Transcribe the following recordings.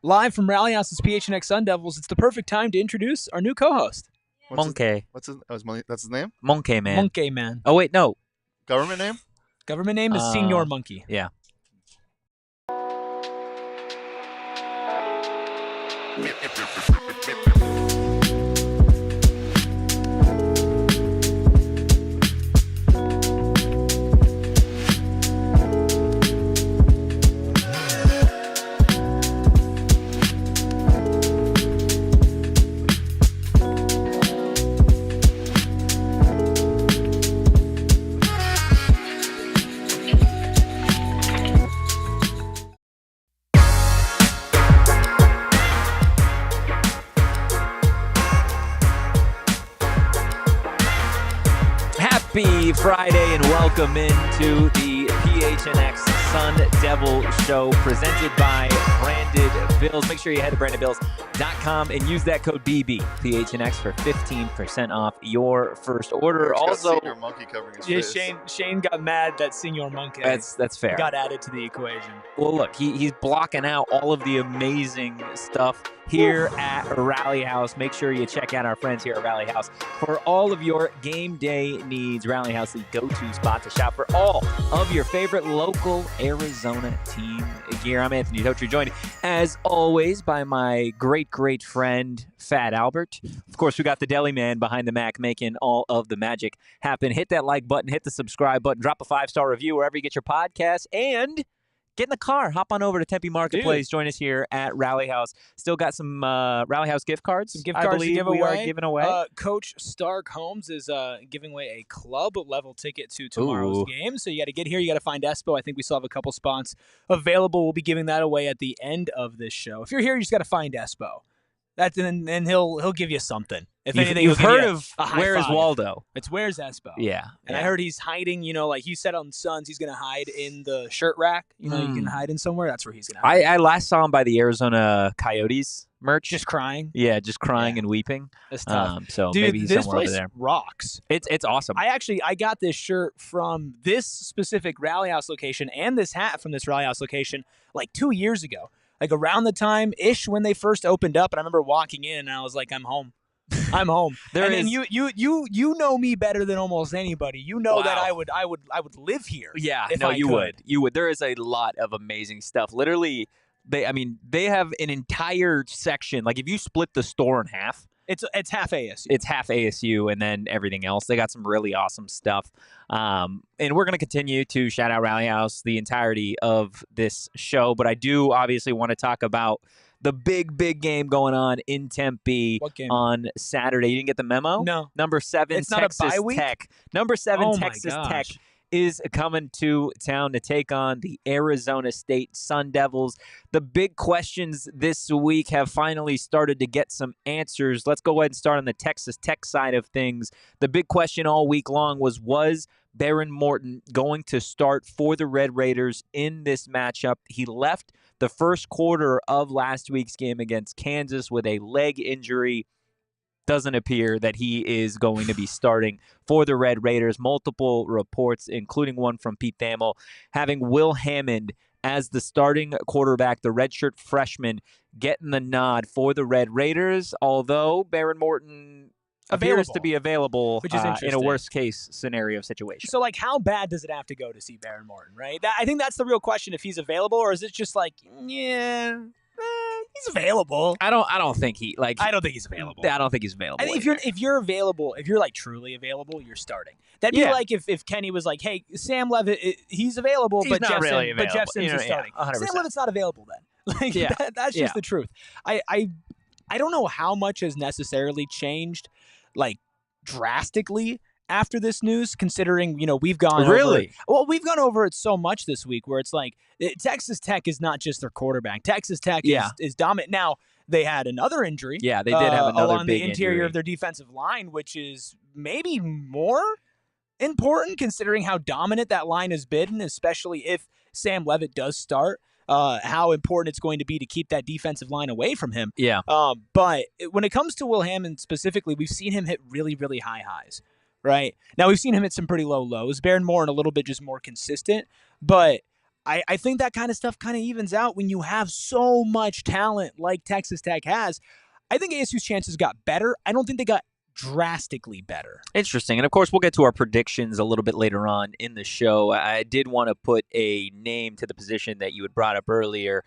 Live from Rally House's PHNX Sun Devils, it's the perfect time to introduce our new co-host. Monkey. That's his name? Monkey Man. Monkey Man. Oh, wait, no. Government name? Government name is Senior Monkey. Yeah. Happy Friday and welcome into the PHNX Sun Devil Show presented by Branded Bills. Make sure you head to brandedbills.com and use that code BB PHNX for 15% off your first order. Also, Senior Monkey covering his face. Shane got mad that Senior Monkey that's fair. got added to the equation. Well, look, he's blocking out all of the amazing stuff here at Rally House. Make sure you check out our friends here at Rally House for all of your game day needs. Rally House, the go-to spot to shop for all of your favorite local Arizona team gear. I'm Anthony Totri, joined as always by my great friend, Fat Albert. Of course, we got the deli man behind the Mac making all of the magic happen. Hit that like button, hit the subscribe button, drop a 5-star review wherever you get your podcasts, and get in the car. Hop on over to Tempe Marketplace. Join us here at Rally House. Still got some Rally House gift cards. Some gift cards to give away. We are giving away. Coach Stark Holmes is giving away a club level ticket to tomorrow's game. So you got to get here. You got to find Espo. I think we still have a couple spots available. We'll be giving that away at the end of this show. If you're here, you just got to find Espo. And he'll give you something. If anything, you've heard of Where is Waldo? It's Where's Espo. Yeah. And I heard he's hiding, like he said on Suns, he's going to hide in the shirt rack. You can hide in somewhere. That's where he's going to hide. I last saw him by the Arizona Coyotes merch. Just crying. Yeah, just crying and weeping. That's tough. So dude, maybe he's this somewhere place over there. Rocks. It's awesome. I got this shirt from this specific Rally House location and this hat from this Rally House location like 2 years ago. Like around the time-ish when they first opened up, and I remember walking in and I was like, I'm home. I'm home. And you know me better than almost anybody. You know that I would live here. Yeah, if no, I you could. would. You would. There is a lot of amazing stuff. Literally, they have an entire section. Like if you split the store in half, it's half ASU. It's half ASU and then everything else. They got some really awesome stuff. And we're going to continue to shout out Rally House the entirety of this show. But I do obviously want to talk about the big game going on in Tempe on Saturday. You didn't get the memo? No. Number 7, it's Texas not a bye week? Tech. Number 7, Texas Tech is coming to town to take on the Arizona State Sun Devils. The big questions this week have finally started to get some answers. Let's go ahead and start on the Texas Tech side of things. The big question all week long was Behren Morton going to start for the Red Raiders in this matchup? He left the first quarter of last week's game against Kansas with a leg injury. Doesn't appear that he is going to be starting for the Red Raiders. Multiple reports, including one from Pete Thamel, having Will Hammond as the starting quarterback, the redshirt freshman, getting the nod for the Red Raiders, although Behren Morton appears to be available, which is in a worst-case scenario situation. So, how bad does it have to go to see Behren Morton, right? I think that's the real question, if he's available, or is it just like, he's available. I don't think he I don't think he's available. I don't think he's available. I think if you're available, if you're like truly available, you're starting. That'd be like if Kenny was like, "Hey, Sam Leavitt, he's available, he's not really available. But Jeff Sims is starting." 100%. Sam Leavitt's not available then. That's just the truth. I don't know how much has necessarily changed, like drastically, after this news, considering, we've gone we've gone over it so much this week where it's like Texas Tech is not just their quarterback. Texas Tech is dominant. Now, they had another injury. Yeah, they did have another along big the interior injury of their defensive line, which is maybe more important considering how dominant that line has been, especially if Sam Leavitt does start. How important it's going to be to keep that defensive line away from him. Yeah. But when it comes to Will Hammond specifically, we've seen him hit really, really high highs. Right now, we've seen him hit some pretty low lows. Behren Morton a little bit just more consistent, but I think that kind of stuff kind of evens out when you have so much talent like Texas Tech has. I think ASU's chances got better. I don't think they got drastically better. Interesting. And of course, we'll get to our predictions a little bit later on in the show. I did want to put a name to the position that you had brought up earlier.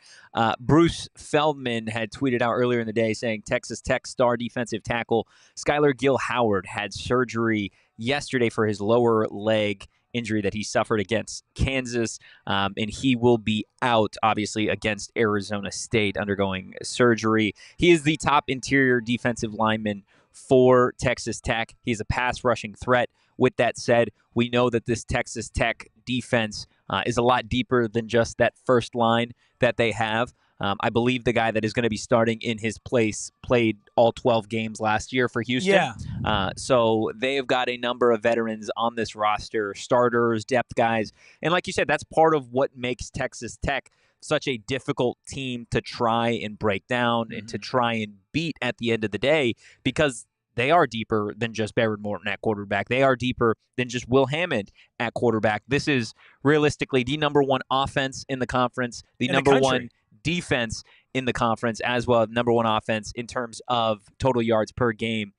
Bruce Feldman had tweeted out earlier in the day saying Texas Tech star defensive tackle Skylar Gill-Howard had surgery yesterday for his lower leg injury that he suffered against Kansas, and he will be out, obviously, against Arizona State undergoing surgery. He is the top interior defensive lineman for Texas Tech. He's a pass rushing threat. With that said, we know that this Texas Tech defense is a lot deeper than just that first line that they have. I believe the guy that is going to be starting in his place played all 12 games last year for Houston. Yeah. So they have got a number of veterans on this roster, starters, depth guys. And like you said, that's part of what makes Texas Tech such a difficult team to try and break down and to try and beat at the end of the day, because they are deeper than just Behren Morton at quarterback. They are deeper than just Will Hammond at quarterback. This is realistically the number one offense in the conference, the number one defense in the conference, as well as number one offense in terms of total yards per game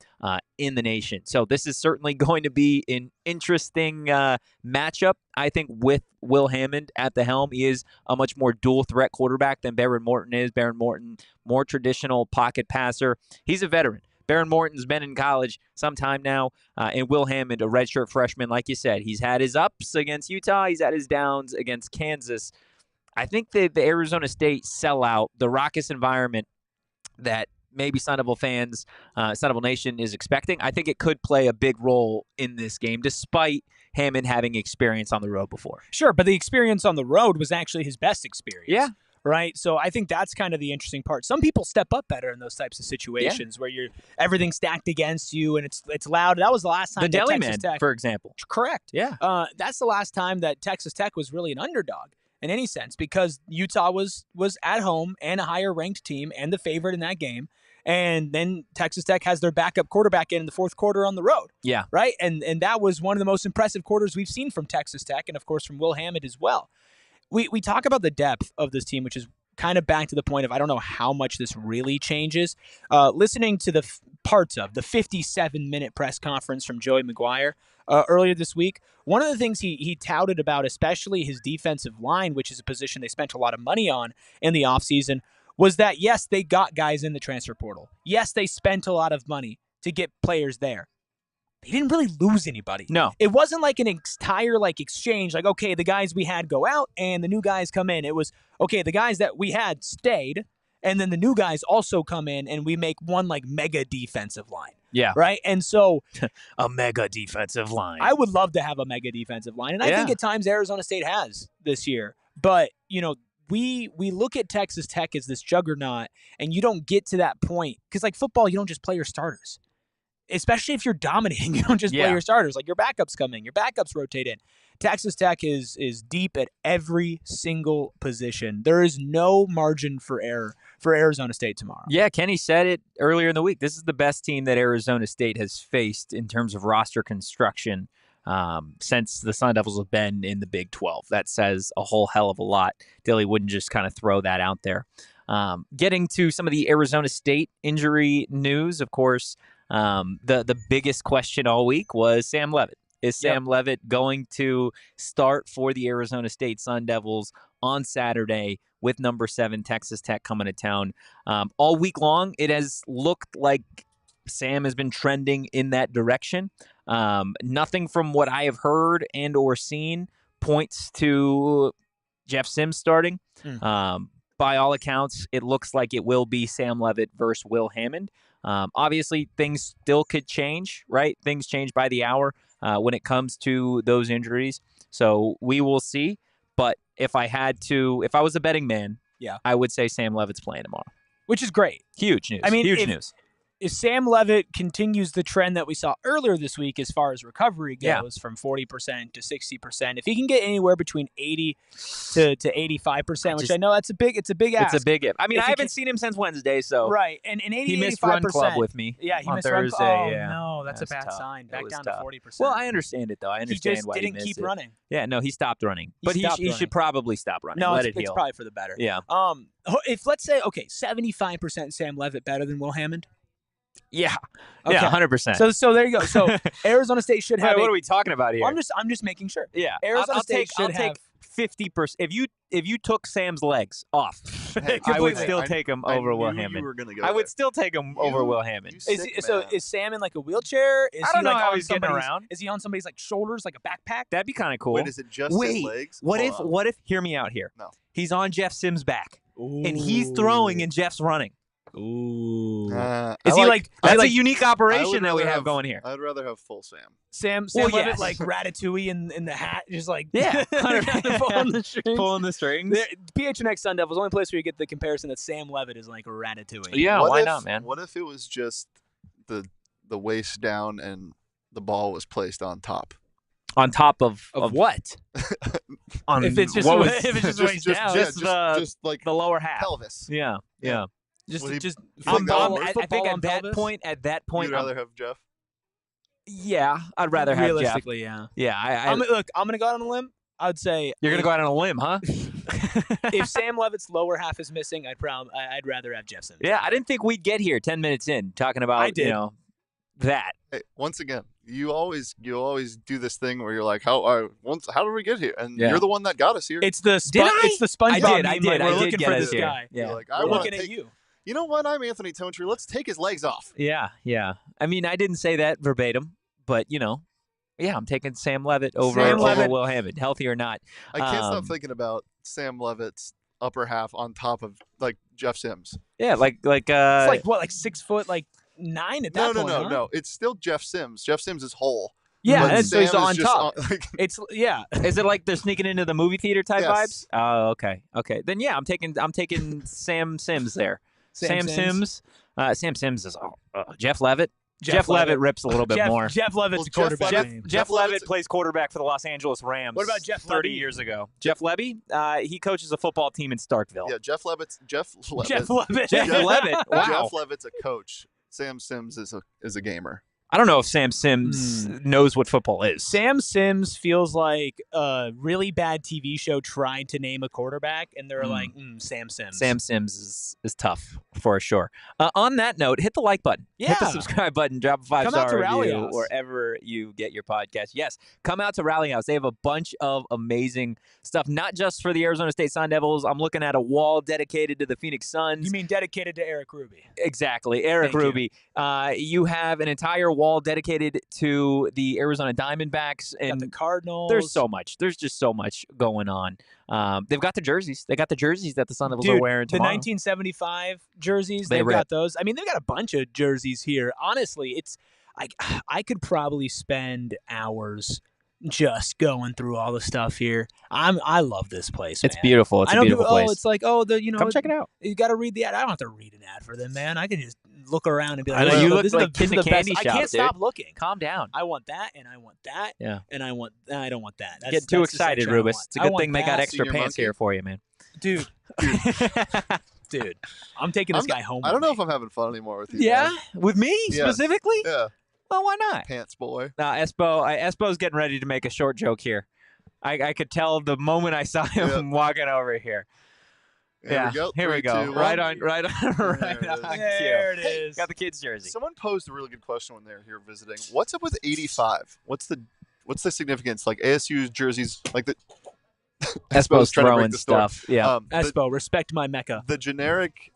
in the nation. So this is certainly going to be an interesting matchup, I think, with Will Hammond at the helm. He is a much more dual threat quarterback than Behren Morton is. Behren Morton, more traditional pocket passer. He's a veteran. Behren Morton's been in college some time now, and Will Hammond, a redshirt freshman, like you said. He's had his ups against Utah. He's had his downs against Kansas. I think the Arizona State sellout, the raucous environment that maybe Sun Devil fans, Sun Devil Nation is expecting, I think it could play a big role in this game, despite Hammond having experience on the road before. Sure, but the experience on the road was actually his best experience. Yeah. Right? So I think that's kind of the interesting part. Some people step up better in those types of situations where everything's stacked against you and it's loud. That was the last time the Deli Man, for example. Correct. Yeah. That's the last time that Texas Tech was really an underdog in any sense, because Utah was at home and a higher ranked team and the favorite in that game. And then Texas Tech has their backup quarterback in the fourth quarter on the road. Yeah. Right? And that was one of the most impressive quarters we've seen from Texas Tech, and of course from Will Hammond as well. We talk about the depth of this team, which is kind of back to the point of I don't know how much this really changes. Listening to the parts of the 57-minute press conference from Joey McGuire earlier this week, one of the things he touted about, especially his defensive line, which is a position they spent a lot of money on in the offseason, was that, yes, they got guys in the transfer portal. Yes, they spent a lot of money to get players there. They didn't really lose anybody. No. It wasn't like an entire exchange, like, okay, the guys we had go out and the new guys come in. It was, okay, the guys that we had stayed, and then the new guys also come in, and we make one mega defensive line. Yeah. Right? And so a mega defensive line. I would love to have a mega defensive line. And I think at times Arizona State has this year. But, we look at Texas Tech as this juggernaut, and you don't get to that point. Because football, you don't just play your starters. Especially if you're dominating, you don't just play your starters. Your backups come in, your backups rotate in. Texas Tech is deep at every single position. There is no margin for error for Arizona State tomorrow. Yeah, Kenny said it earlier in the week. This is the best team that Arizona State has faced in terms of roster construction since the Sun Devils have been in the Big 12. That says a whole hell of a lot. Dilly wouldn't just kind of throw that out there. Getting to some of the Arizona State injury news, of course, the biggest question all week was Sam Leavitt. Is Sam Leavitt going to start for the Arizona State Sun Devils on Saturday with number 7 Texas Tech coming to town? All week long, it has looked like Sam has been trending in that direction. Nothing from what I have heard and or seen points to Jeff Sims starting. By all accounts, it looks like it will be Sam Leavitt versus Will Hammond. Obviously, things still could change, right? Things change by the hour when it comes to those injuries. So we will see. But if I was a betting man, I would say Sam Leavitt's playing tomorrow. Which is great. Huge news. I mean, huge news. if Sam Leavitt continues the trend that we saw earlier this week as far as recovery goes, from 40% to 60%, if he can get anywhere between 80 to 85%, which I know it's a big ask. It's a big if. I mean, I haven't seen him since Wednesday, so right, and 80, he missed 85%. Run Club with me. Yeah, he on missed Thursday. Run Club. Oh no, that's a bad tough. sign. Back down tough. to 40%. Well, I understand it though. I understand he just why didn't he missed keep it. running. Yeah, no, he stopped running, but he should probably stop running. No, Let it's heal. probably for the better. Yeah. If let's say 75% Sam Leavitt better than Will Hammond. Yeah. Okay. Yeah, 100%. So there you go. So Arizona State should have. What are we talking about here? I'm just making sure. Yeah. Arizona State should have 50%. If you took Sam's legs off, I would still take him over Will Hammond. I would still take him over Will Hammond. Is Sam in like a wheelchair? I don't know how he's getting around. Is he on somebody's like shoulders, like a backpack? That'd be kind of cool. Wait, is it just his legs? What if? Hear me out here. No. He's on Jeff Sims' back, Ooh. and he's throwing, and Jeff's running. Ooh. Is he like? That's a unique operation that we have going here. I'd rather have full Sam. Sam Leavitt, like Ratatouille in the hat, just like pulling the strings. PHNX Sun Devils, only place where you get the comparison that Sam Leavitt is like Ratatouille. Yeah, why not, man? What if it was just the waist down and the ball was placed on top? On top of what? If it's just waist down, just like the lower half, pelvis. Yeah. Just I think at that point, you'd rather have Jeff. Yeah, I'd rather have Jeff. Realistically, yeah. Yeah, look, I'm gonna go out on a limb. I'd say you're gonna go out on a limb, huh? If Sam Leavitt's lower half is missing, I'd rather have Jeff Sims. Yeah, I didn't think we'd get here 10 minutes in talking about that. Hey, once again, you always do this thing where you're like, how did we get here? And you're the one that got us here. It's the it's the SpongeBob. I did. We're looking for this guy. Yeah. You're like, we're looking at you. You know what? I'm Anthony Totri. Let's take his legs off. Yeah. I mean, I didn't say that verbatim, but I'm taking Sam Leavitt over Will Hammond, healthy or not. I can't stop thinking about Sam Leavitt's upper half on top of like Jeff Sims. Yeah, it's like what, like 6 foot, like 9 at that point. No. It's still Jeff Sims. Jeff Sims is whole. Yeah, and so he's on top. It's Is it like they're sneaking into the movie theater type vibes? Oh, okay. Then I'm taking Sam Sims there. Sam Sims. Sam Sims is Jeff Leavitt. Jeff Leavitt rips a little bit more. Jeff Leavitt's a quarterback. Jeff Leavitt plays quarterback for the Los Angeles Rams. What about Jeff 30 years ago? Jeff Levy? He coaches a football team in Starkville. Yeah, Jeff Leavitt. Jeff Leavitt. Wow. Jeff Leavitt's a coach. Sam Sims is a gamer. I don't know if Sam Sims knows what football is. Sam Sims feels like a really bad TV show tried to name a quarterback, and they're like, Sam Sims. Sam Sims is tough for sure. On that note, hit the like button. Yeah. Hit the subscribe button. Drop a 5-star Rally review House. wherever you get your podcast. Yes, come out to Rally House. They have a bunch of amazing stuff, not just for the Arizona State Sun Devils. I'm looking at a wall dedicated to the Phoenix Suns. You mean dedicated to Erik Ruby? Exactly, Erik Ruby. You have an entire wall dedicated to the Arizona Diamondbacks and the Cardinals. There's so much. There's just so much going on. They've got the jerseys. They got the jerseys that the Sun Devils are wearing tomorrow. The 1975 jerseys. They've got those. I mean, they've got a bunch of jerseys here. Honestly, it's I could probably spend hours just going through all the stuff here. I love this place. It's beautiful. It's a beautiful place. It's like come check it out. You got to read the ad. I don't have to read an ad for them, man. I can just look around and be like, I know, you look this like is the candy best. shop, I can't stop looking. Calm down. I want that, and I want that, and I don't want that. Get too excited, Rubus. It's a good thing they got extra pants here for you, man. Dude. Dude, I'm taking this guy home. I don't know if I'm having fun anymore with you. Yeah, man. with me specifically. Yeah. Well, why not? Pants boy. Nah, Espo's getting ready to make a short joke here. I could tell the moment I saw him walking over here. Here we go. Here we go. 3, 2, right on. There it is. Got the kids' jersey. Someone posed a really good question when they were here visiting. What's up with 85? What's the significance? Like ASU's jerseys, like the Espo's throwing stuff. Yeah. Espo, respect my Mecca. The generic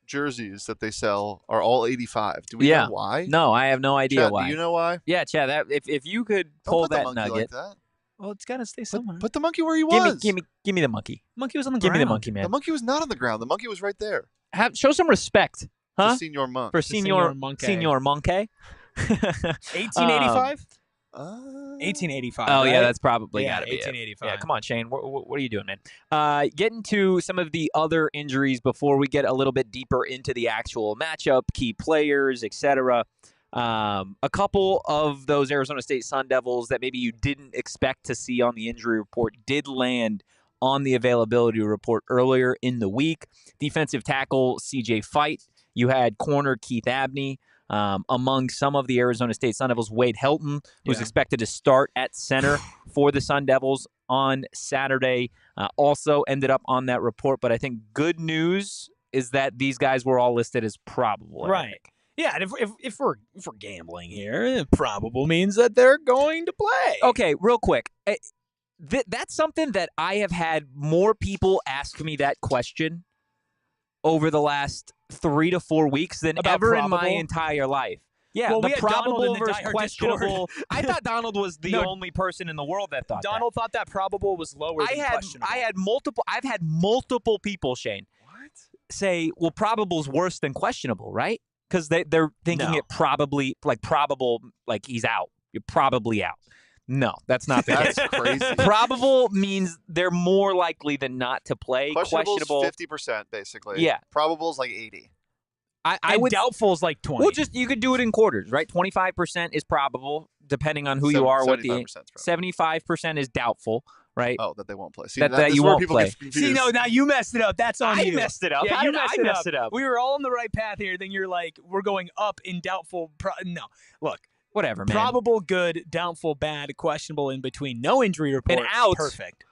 jerseys that they sell are all 85. Do we know why? No, I have no idea why. Do you know why? Yeah, Chad. If you could pull that nugget. Like that. Well, it's got to stay somewhere. Put the monkey where he was. Give me the monkey. Monkey was on the ground. Give me the monkey, man. The monkey was not on the ground. The monkey was right there. Show some respect, huh? For Senior Monk. For Senior Monkey. 1885? 1885. Oh, right? yeah, that's probably yeah, got to be 1885. Yeah, come on, Shane. What are you doing, man? Getting to some of the other injuries before we get a little bit deeper into the actual matchup, key players, etc. A couple of those Arizona State Sun Devils that maybe you didn't expect to see on the injury report did land on the availability report earlier in the week. Defensive tackle CJ Fight. You had corner Keith Abney. Among some of the Arizona State Sun Devils, Wade Helton, who's expected to start at center for the Sun Devils on Saturday, also ended up on that report. But I think good news is that these guys were all listed as probable. Right. Yeah, and if we're gambling here, probable means that they're going to play. Okay, real quick. That's something that I have had more people ask me that question over the last 3 to 4 weeks than ever in my entire life. Yeah, well, the probable versus questionable. I thought Donald was the only person in the world that thought Donald thought that probable was lower than questionable. I've had multiple people, Shane, say, well, probable's worse than questionable, right? Because they're thinking it probably, probable, he's out. You're probably out. No, that's not the case. That's crazy. Probable means they're more likely than not to play. Questionable 50%, basically. Yeah. Probable's 80. I would doubtful is 20. Well, you could do it in quarters, right? 25% is probable, depending on who you are. 75% is doubtful, right? Oh, that they won't play. See, that you won't play. See, no, now you messed it up. That's on you. I messed it up. Yeah, How did I mess it up? We were all on the right path here. Then you're like, we're going up in doubtful. No, look. Whatever, man. Probable, good, doubtful, bad, questionable, in between. No injury report. And out. Perfect.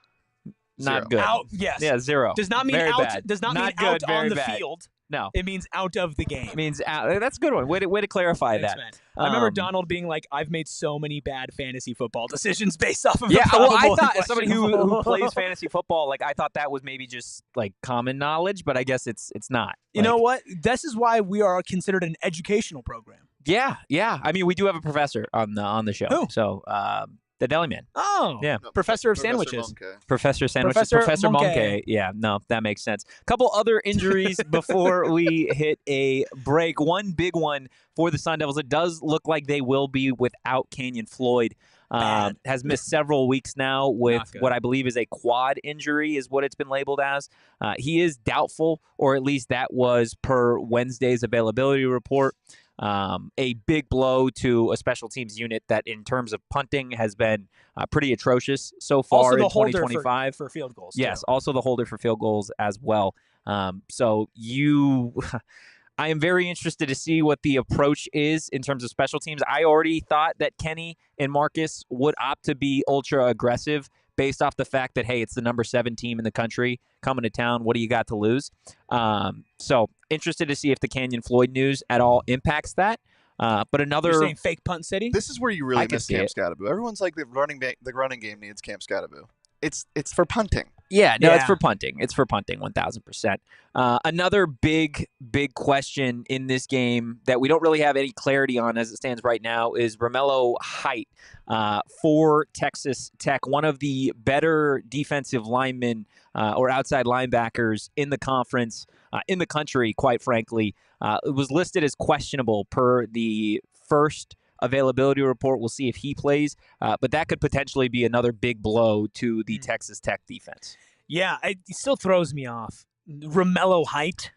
Not good. Out, yes. Yeah, 0. Does not mean very out. Bad. Does not not mean good, out on the bad. field. No. It means out of the game. It means out. That's a good one. Way to clarify Thanks, that. Man. I remember Donald being like, I've made so many bad fantasy football decisions based off of yeah, the probable. Well, I thought as somebody who plays fantasy football, I thought that was maybe just common knowledge, but I guess it's not. You know what? This is why we are considered an educational program. Yeah. I mean, we do have a professor on the show. Who? So, the Deli Man. Oh, yeah. Professor of Sandwiches. Professor Sandwiches. Professor Monke. Yeah, no, that makes sense. Couple other injuries before we hit a break. One big one for the Sun Devils. It does look like they will be without Kenyon Floyd. Has missed several weeks now with what I believe is a quad injury is what it's been labeled as. He is doubtful, or at least that was per Wednesday's availability report. A big blow to a special teams unit that, in terms of punting, has been pretty atrocious so far in 2025 for field goals. Yes, too. Also the holder for field goals as well. I am very interested to see what the approach is in terms of special teams. I already thought that Kenny and Marcus would opt to be ultra aggressive based off the fact that, hey, it's the number 7 team in the country coming to town. What do you got to lose? So interested to see if the Kenyon Floyd news at all impacts that. But another... You're saying fake punt city? This is where you really miss Cam Scatterbo. Everyone's like, the running game needs Cam Scatterbo. It's for punting. Yeah, no, it's for punting. It's for punting, 1,000%. Another big question in this game that we don't really have any clarity on as it stands right now is Romello Height for Texas Tech, one of the better defensive linemen or outside linebackers in the conference, in the country, quite frankly. It was listed as questionable per the first availability report. We'll see if he plays, but that could potentially be another big blow to the Texas Tech defense. Yeah, it still throws me off. Romello Height.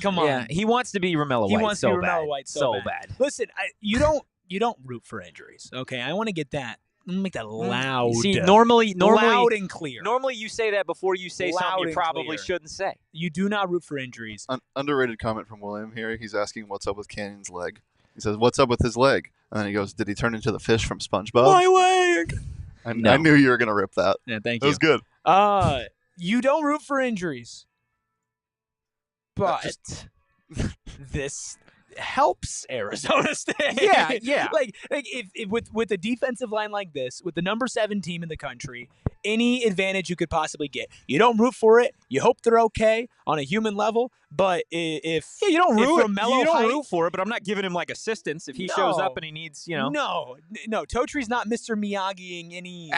Come on. Yeah. He wants to be Romello White. He wants to be Romello White so bad. Listen, you don't root for injuries. Okay, I want to get that. I'm gonna make that loud. See, normally, loud and clear. Normally, you say that before you say something you probably shouldn't say. You do not root for injuries. Underrated comment from William here. He's asking what's up with Canyon's leg. He says, "What's up with his leg?" And then he goes, "Did he turn into the fish from SpongeBob?" My leg. I knew you were gonna rip that. Yeah, thank you. It was good. You don't root for injuries, but this helps Arizona State. Yeah. like if with a defensive line like this, with the number 7 team in the country, any advantage you could possibly get. You don't root for it. You hope they're okay on a human level, but you don't root for it. But I'm not giving him assistance if he shows up and he needs, No, Totri's not Mr. Miyagiing any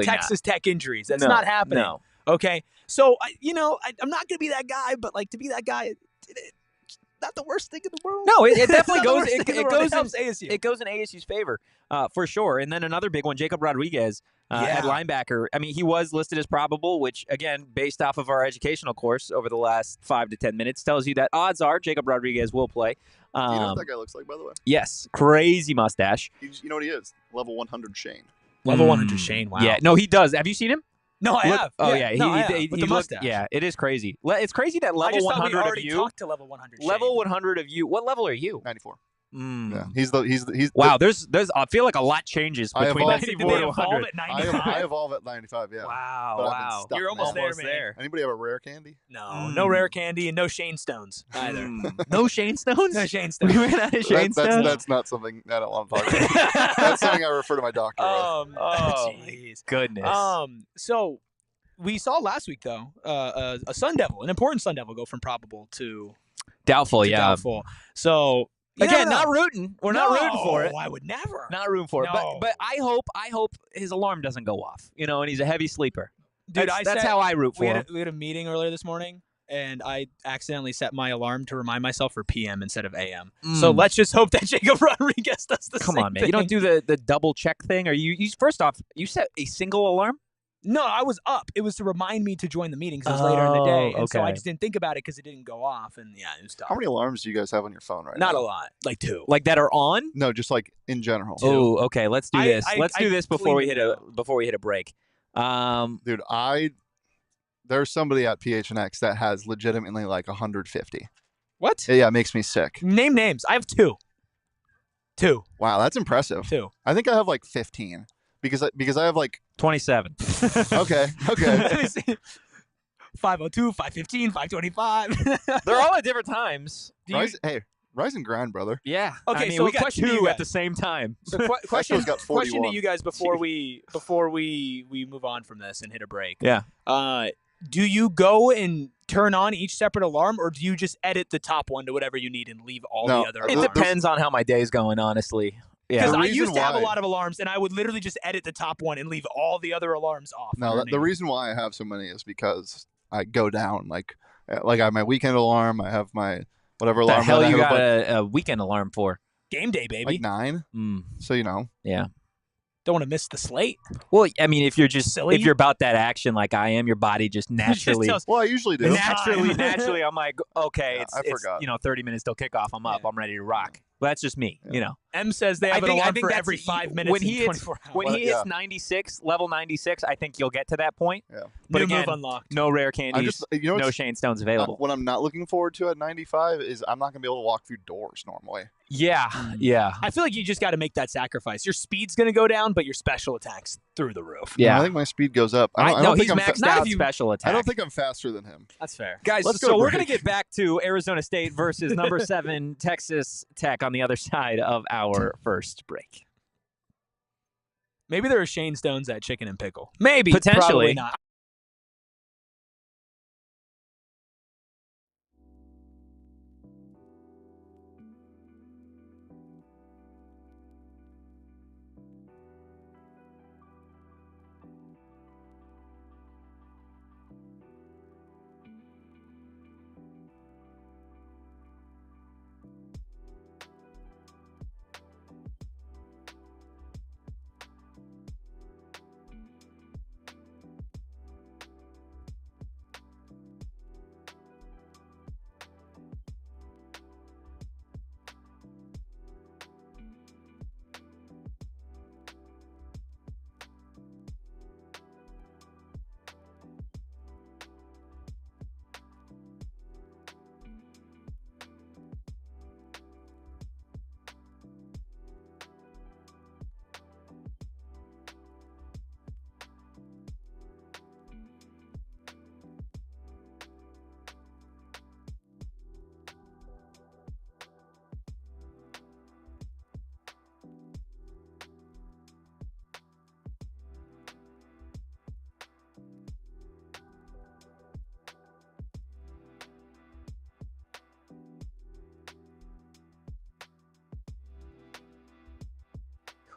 Texas Tech injuries. That's not happening. No. Okay, so I'm not gonna be that guy, but to be that guy, not the worst thing in the world. No, it definitely goes. It goes in ASU's favor for sure. And then another big one, Jacob Rodriguez at linebacker. I mean, he was listed as probable, which again, based off of our educational course over the last 5 to 10 minutes, tells you that odds are Jacob Rodriguez will play. Do you know what that guy looks like, by the way? Yes, crazy mustache. You know what he is? Level 100 Shane. Level 100 Shane. Wow. Yeah, no, he does. Have you seen him? No, I have. Oh yeah, he with the mustache. Yeah, it is crazy. It's crazy that level 100 of you. Talked to level 100. Level 100 of you. What level are you? 94. Yeah, he's wow. There's. I feel like a lot changes between 94 to 100. I evolve at 95. Yeah. Wow. You're almost there. Anybody have a rare candy? No rare candy and no Shane Stones either. No Shane Stones. No Shane Stones. We ran out of Shane Stones. That's not something I don't want to talk about. That's something I refer to my doctor. Oh, jeez. Goodness. So we saw last week though a Sun Devil, an important Sun Devil, go from probable to doubtful. Doubtful. So. Again, not rooting. We're not rooting for it. I would never. Not rooting for it. But I hope his alarm doesn't go off. And he's a heavy sleeper. Dude, that's how I root for him. We had a meeting earlier this morning, and I accidentally set my alarm to remind myself for PM instead of AM. So let's just hope that Jacob Rodriguez does the same Come on, man. thing. You don't do the double check thing? Or you first off, you set a single alarm? No, I was up. It was to remind me to join the meeting because it was later in the day. And so I just didn't think about it because it didn't go off. And it was tough. How many alarms do you guys have on your phone right now? Not a lot. Like 2. Like that are on? No, just like in general. Oh, okay. Let's do this. Let's do this before we hit a break. Dude, there's somebody at PHNX that has legitimately like 150. What? Yeah, it makes me sick. Name names. I have 2. 2. Wow, that's impressive. 2. I think I have like 15 because I have like 27. Okay. 502, 515, 525. They're all at different times. Rise and grind, brother. Yeah. Okay, so we got question 2 at the same time. So question to you guys before we move on from this and hit a break. Yeah. Do you go and turn on each separate alarm, or do you just edit the top one to whatever you need and leave all the other alarms? It depends on how my day's going, honestly. Yeah. Because I used to have a lot of alarms, and I would literally just edit the top one and leave all the other alarms off. No, the reason why I have so many is because I go down. Like I have my weekend alarm. I have my whatever alarm. The hell you got a weekend alarm for? Game day, baby. Like 9. So Yeah. Don't want to miss the slate. Well, I mean, if you're about that action like I am, your body just naturally. Well, I usually do. Naturally, I'm like, okay, I forgot. 30 minutes till kickoff. I'm up. I'm ready to rock. Well, that's just me, M says they have an alarm for every 5 minutes when he 24 hours. When he hits 96, level 96, I think you'll get to that point. Yeah. But New again, move unlocked. No rare candies, no Shane Stones available. What I'm not looking forward to at 95 is I'm not going to be able to walk through doors normally. Yeah. I feel like you just got to make that sacrifice. Your speed's going to go down, but your special attack's through the roof. Yeah. I think my speed goes up. I don't think he's maxed out special attack. I don't think I'm faster than him. That's fair. Guys, so we're going to get back to Arizona State versus number 7 Texas Tech on the other side of our first break. Maybe there are Shane Stones at Chicken and Pickle. Maybe. Potentially. Probably not.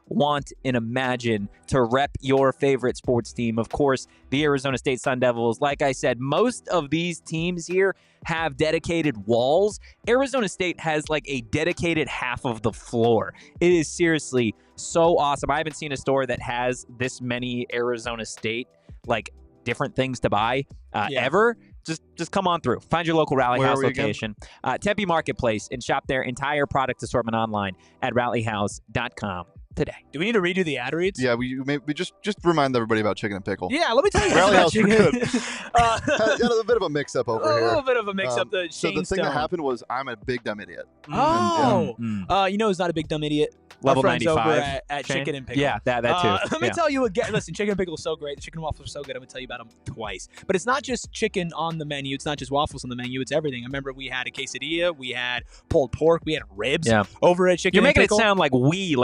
want and imagine to rep your favorite sports team. Of course, the Arizona State Sun Devils. Like I said, most of these teams here have dedicated walls. Arizona State has like a dedicated half of the floor. It is seriously so awesome. I haven't seen a store that has this many Arizona State like different things to buy ever. Just come on through. Find your local Rally House location. Tempe Marketplace, and shop their entire product assortment online at rallyhouse.com today. Do we need to redo the ad reads? Yeah, we just remind everybody about Chicken and Pickle. Yeah, let me tell you Rally House chicken. Good. Had a bit of a mix-up over here. A little bit of a mix-up. So the thing that happened was I'm a big dumb idiot. Oh. You know who's not a big dumb idiot? Level Our friends 95 over at Chicken and Pickle. Yeah, that too. Let me tell you again. Listen, Chicken and Pickle is so great. The chicken and waffles are so good. I'm going to tell you about them twice. But it's not just chicken on the menu. It's not just waffles on the menu. It's everything. I remember we had a quesadilla. We had pulled pork. We had ribs over at Chicken and Pickle. You're making it sound like we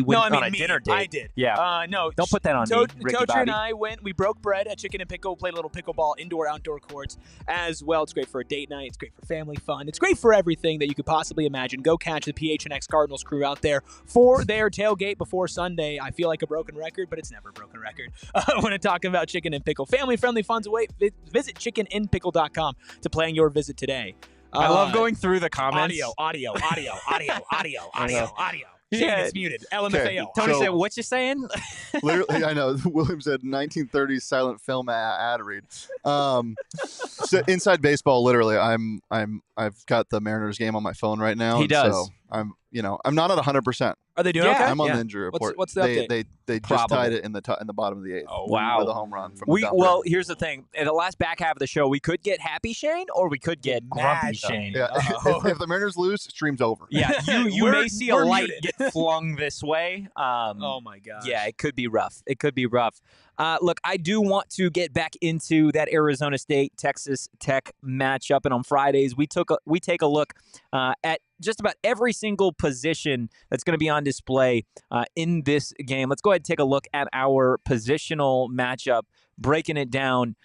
went on a dinner date. I did. Yeah. No. Don't put that on me, Ricky Totri Bobby. and I we broke bread at Chicken and Pickle, played a little pickleball, indoor-outdoor courts as well. It's great for a date night. It's great for family fun. It's great for everything that you could possibly imagine. Go catch the PHNX Cardinals crew out there for their tailgate before Sunday. I feel like a broken record, but it's never a broken record. When I talk about Chicken and Pickle. Family-friendly funds away. Visit chickenandpickle.com to plan your visit today. I love going through the comments. Audio. Yeah, it's muted. LMFAO. Tony said, "What you saying?" Literally, I know. William said 1930s silent film ad read. So Inside Baseball. Literally, I've got the Mariners game on my phone right now. He does. So I'm not at 100%. Are they doing okay? I'm on the injury report. What's the update? They just tied it in the bottom of the 8th. Oh, wow. With a home run from well, here's the thing. In the last back half of the show, we could get Happy Shane or we could get Grumpy Shane. Yeah. If the Mariners lose, stream's over. Yeah, you may see a light get flung this way. Oh my gosh. Yeah, it could be rough. Look, I do want to get back into that Arizona State Texas Tech matchup, and on Fridays we take a look at just about every single position that's going to be on display in this game. Let's go ahead and take a look at our positional matchup, breaking it down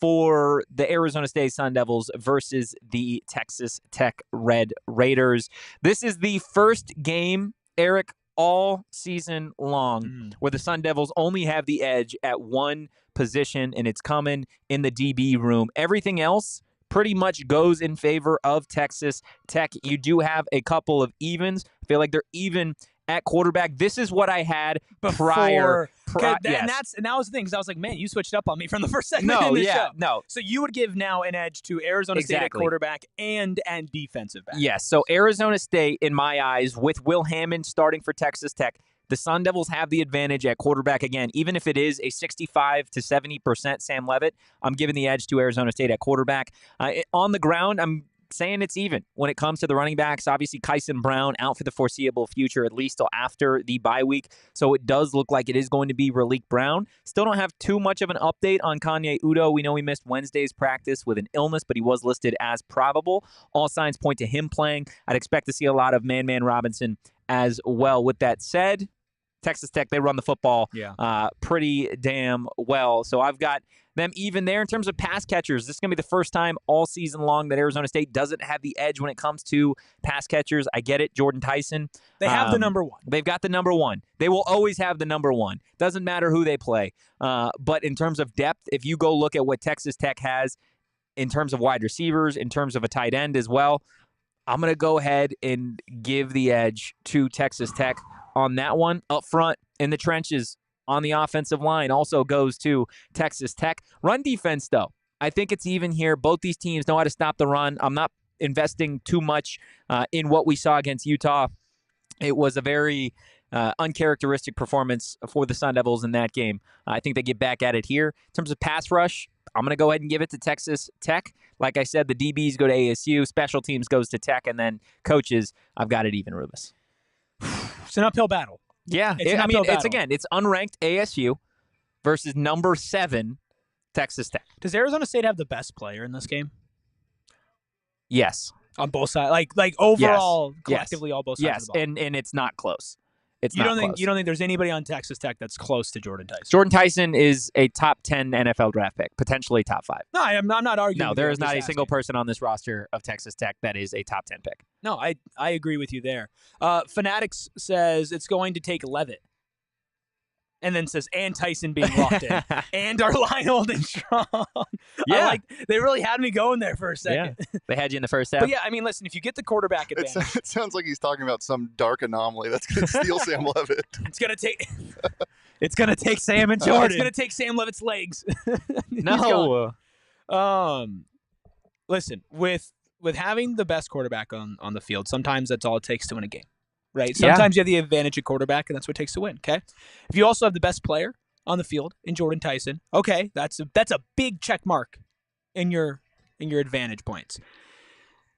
for the Arizona State Sun Devils versus the Texas Tech Red Raiders. This is the first game, Erik, all season long where the Sun Devils only have the edge at one position, and it's coming in the DB room. Everything else pretty much goes in favor of Texas Tech. You do have a couple of evens. I feel like they're even at quarterback. This is what I had prior. And that was the thing, because I was like, man, you switched up on me from the first segment in the show. No. So you would give now an edge to Arizona State at quarterback and defensive back. Yes. So Arizona State, in my eyes, with Will Hammond starting for Texas Tech, the Sun Devils have the advantage at quarterback again. Even if it is a 65 to 70% Sam Leavitt, I'm giving the edge to Arizona State at quarterback. On the ground, I'm saying it's even when it comes to the running backs. Obviously, Kyson Brown out for the foreseeable future, at least till after the bye week. So it does look like it is going to be Raleek Brown. Still don't have too much of an update on Kanye Udo. We know he missed Wednesday's practice with an illness, but he was listed as probable. All signs point to him playing. I'd expect to see a lot of Man Robinson as well. With that said, Texas Tech, they run the football pretty damn well. So I've got them even there in terms of pass catchers. This is going to be the first time all season long that Arizona State doesn't have the edge when it comes to pass catchers. I get it. Jordan Tyson. They have the number one. They've got the number one. They will always have the number one. Doesn't matter who they play. But in terms of depth, if you go look at what Texas Tech has in terms of wide receivers, in terms of a tight end as well, I'm going to go ahead and give the edge to Texas Tech on that one. Up front in the trenches on the offensive line also goes to Texas Tech. Run defense, though, I think it's even here. Both these teams know how to stop the run. I'm not investing too much in what we saw against Utah. It was a very uncharacteristic performance for the Sun Devils in that game. I think they get back at it here. In terms of pass rush, I'm going to go ahead and give it to Texas Tech. Like I said, the DBs go to ASU, special teams goes to Tech, and then coaches, I've got it even, Rubus. It's an uphill battle. Yeah, it's unranked ASU versus number 7 Texas Tech. Does Arizona State have the best player in this game? Yes. On both sides, like overall, collectively, all both sides. Yes, of the ball. and it's not close. You don't think there's anybody on Texas Tech that's close to Jordan Tyson? Jordan Tyson is a top 10 NFL draft pick, potentially top 5. No, I'm not arguing. No, there is not a single person on this roster of Texas Tech that is a top 10 pick. No, I agree with you there. Fanatics says it's going to take Leavitt And then says, and Tyson being locked in. And our line holding strong. Yeah. They really had me going there for a second. Yeah. They had you in the first half. But yeah, I mean, listen, if you get the quarterback advantage. It sounds like he's talking about some dark anomaly that's going to steal Sam Leavitt. It's going to take. It's going to take Sam and Jordan. It's going to take Sam Leavitt's legs. No. Listen, with having the best quarterback on the field, sometimes that's all it takes to win a game. Right? Sometimes you have the advantage of quarterback, and that's what it takes to win, okay? If you also have the best player on the field in Jordan Tyson, okay, that's a big check mark in your advantage points.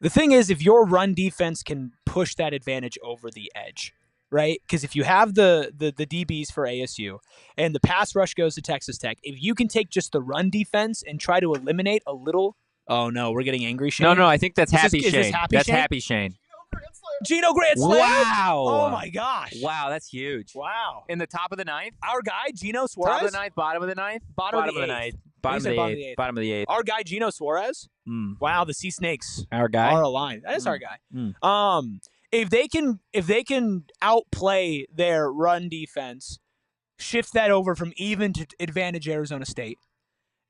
The thing is, if your run defense can push that advantage over the edge, right? Because if you have the DBs for ASU and the pass rush goes to Texas Tech, if you can take just the run defense and try to eliminate a little. Oh no, we're getting angry, Shane. No, I think that's Happy Shane. Is this Happy that's Shane? Happy Shane. Gino Grand Slam. Wow. Oh my gosh. Wow, that's huge. Wow. In the top of the ninth? Our guy, Gino Suarez. Top of the ninth, bottom of the ninth? Bottom of the ninth. Bottom of the eighth. Bottom of the eighth. Our guy, Gino Suarez. Wow, the Sea Snakes. Our guy. Are aligned. That is our guy. If they can outplay their run defense, shift that over from even to advantage Arizona State,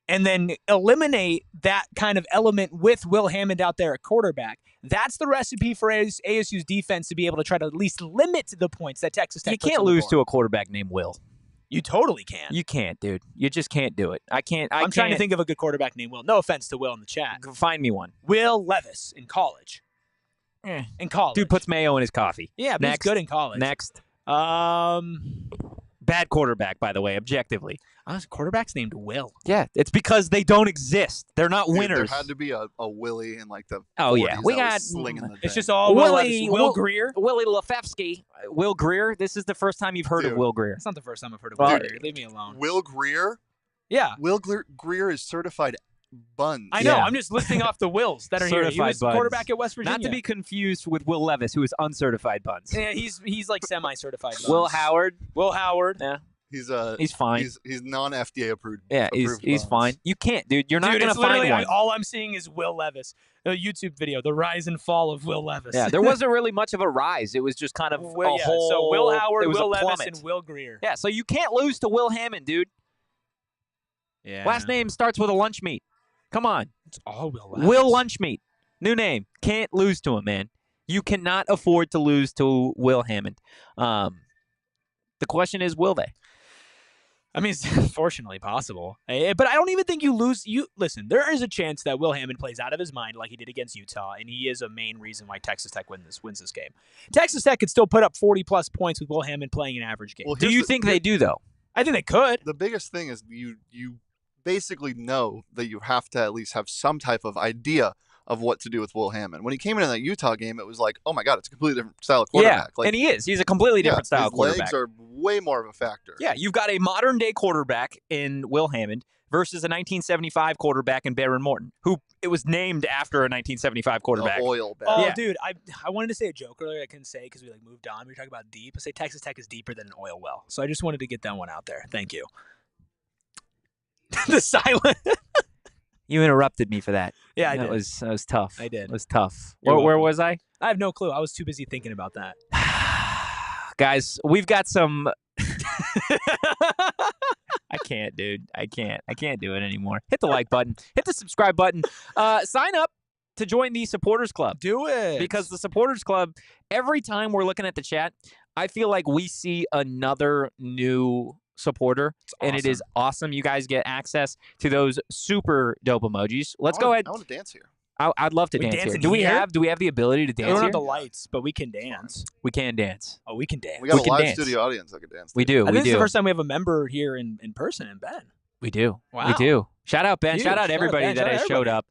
and then eliminate that kind of element with Will Hammond out there at quarterback, that's the recipe for ASU's defense to be able to try to at least limit the points that Texas Tech puts on the board. You can't lose to a quarterback named Will. You totally can. You can't, dude. You just can't do it. I'm trying to think of a good quarterback named Will. No offense to Will in the chat. Find me one. Will Levis in college. In college. Dude puts mayo in his coffee. Yeah, but he's good in college. Next. Bad quarterback, by the way, objectively. Quarterback's named Will. Yeah, it's because they don't exist. They're not winners. There had to be a Willie in like the 40s. Oh yeah, we got. It's just all Will Greer. Willie Lefevsky. Will Greer. This is the first time you've heard of Will Greer. It's not the first time I've heard of Will Greer. Leave me alone. Will Greer. Yeah. Will Greer is certified buns. I know. Yeah. I'm just listing off the Wills that are certified here. He was buns. Quarterback at West Virginia. Not to be confused with Will Levis, who is uncertified buns. Yeah, he's like semi-certified buns. Will Howard. Yeah. He's fine. He's non-FDA approved. Yeah, he's fine. You can't, dude. You're not going to find one. All I'm seeing is Will Levis. A YouTube video, the rise and fall of Will Levis. Yeah, there wasn't really much of a rise. It was just kind of a whole. So Will Howard, Will Levis, and Will Greer. Yeah, so you can't lose to Will Hammond, dude. Yeah. Last name starts with a lunch meat. Come on. It's all Will Levis. Will Lunch Meat. New name. Can't lose to him, man. You cannot afford to lose to Will Hammond. The question is, will they? I mean, it's fortunately possible. But I don't even think you lose. Listen, there is a chance that Will Hammond plays out of his mind like he did against Utah, and he is a main reason why Texas Tech wins this game. Texas Tech could still put up 40-plus points with Will Hammond playing an average game. Well, do you think they do, though? I think they could. The biggest thing is you basically know that you have to at least have some type of idea of what to do with Will Hammond. When he came in that Utah game, it was like, oh my God, it's a completely different style of quarterback. Yeah, and he is. He's a completely different style of quarterback. His legs are way more of a factor. Yeah, you've got a modern-day quarterback in Will Hammond versus a 1975 quarterback in Behren Morton, who it was named after a 1975 quarterback. The oil bag. Oh, yeah. Dude, I wanted to say a joke earlier. I couldn't say because we moved on. We were talking about deep. I say Texas Tech is deeper than an oil well. So I just wanted to get that one out there. Thank you. The silence. You interrupted me for that. Yeah, I did. That was tough. I did. It was tough. Where was I? I have no clue. I was too busy thinking about that. Guys, we've got some. I can't, dude. I can't do it anymore. Hit the like button. Hit the subscribe button. Sign up to join the Supporters Club. Do it. Because the Supporters Club, every time we're looking at the chat, I feel like we see another new supporter, and it is awesome. You guys get access to those super dope emojis. Let's go ahead. I want to dance here. I'd love to dance here. Do we have the ability to dance here? We don't have the lights, but we can dance. We can dance. Oh, we can dance. We got a live studio audience that can dance. We do. I think it's the first time we have a member here in person in Ben. We do. Wow. We do. Shout out Ben. Shout out everybody that has showed up.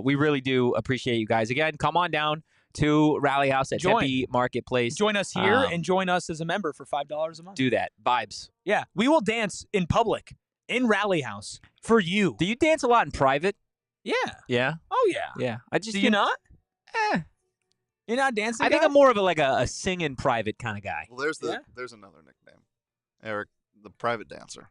We really do appreciate you guys. Again, come on down to Rally House at Tempe Marketplace. Join us here and join us as a member for $5 a month. Do that. Vibes. Yeah. We will dance in public in Rally House for you. Do you dance a lot in private? Yeah. Yeah? Oh, yeah. Yeah. Do you not? You're not dancing? I think I'm more of a singing private kind of guy. Well, there's another nickname. Erik, the private dancer.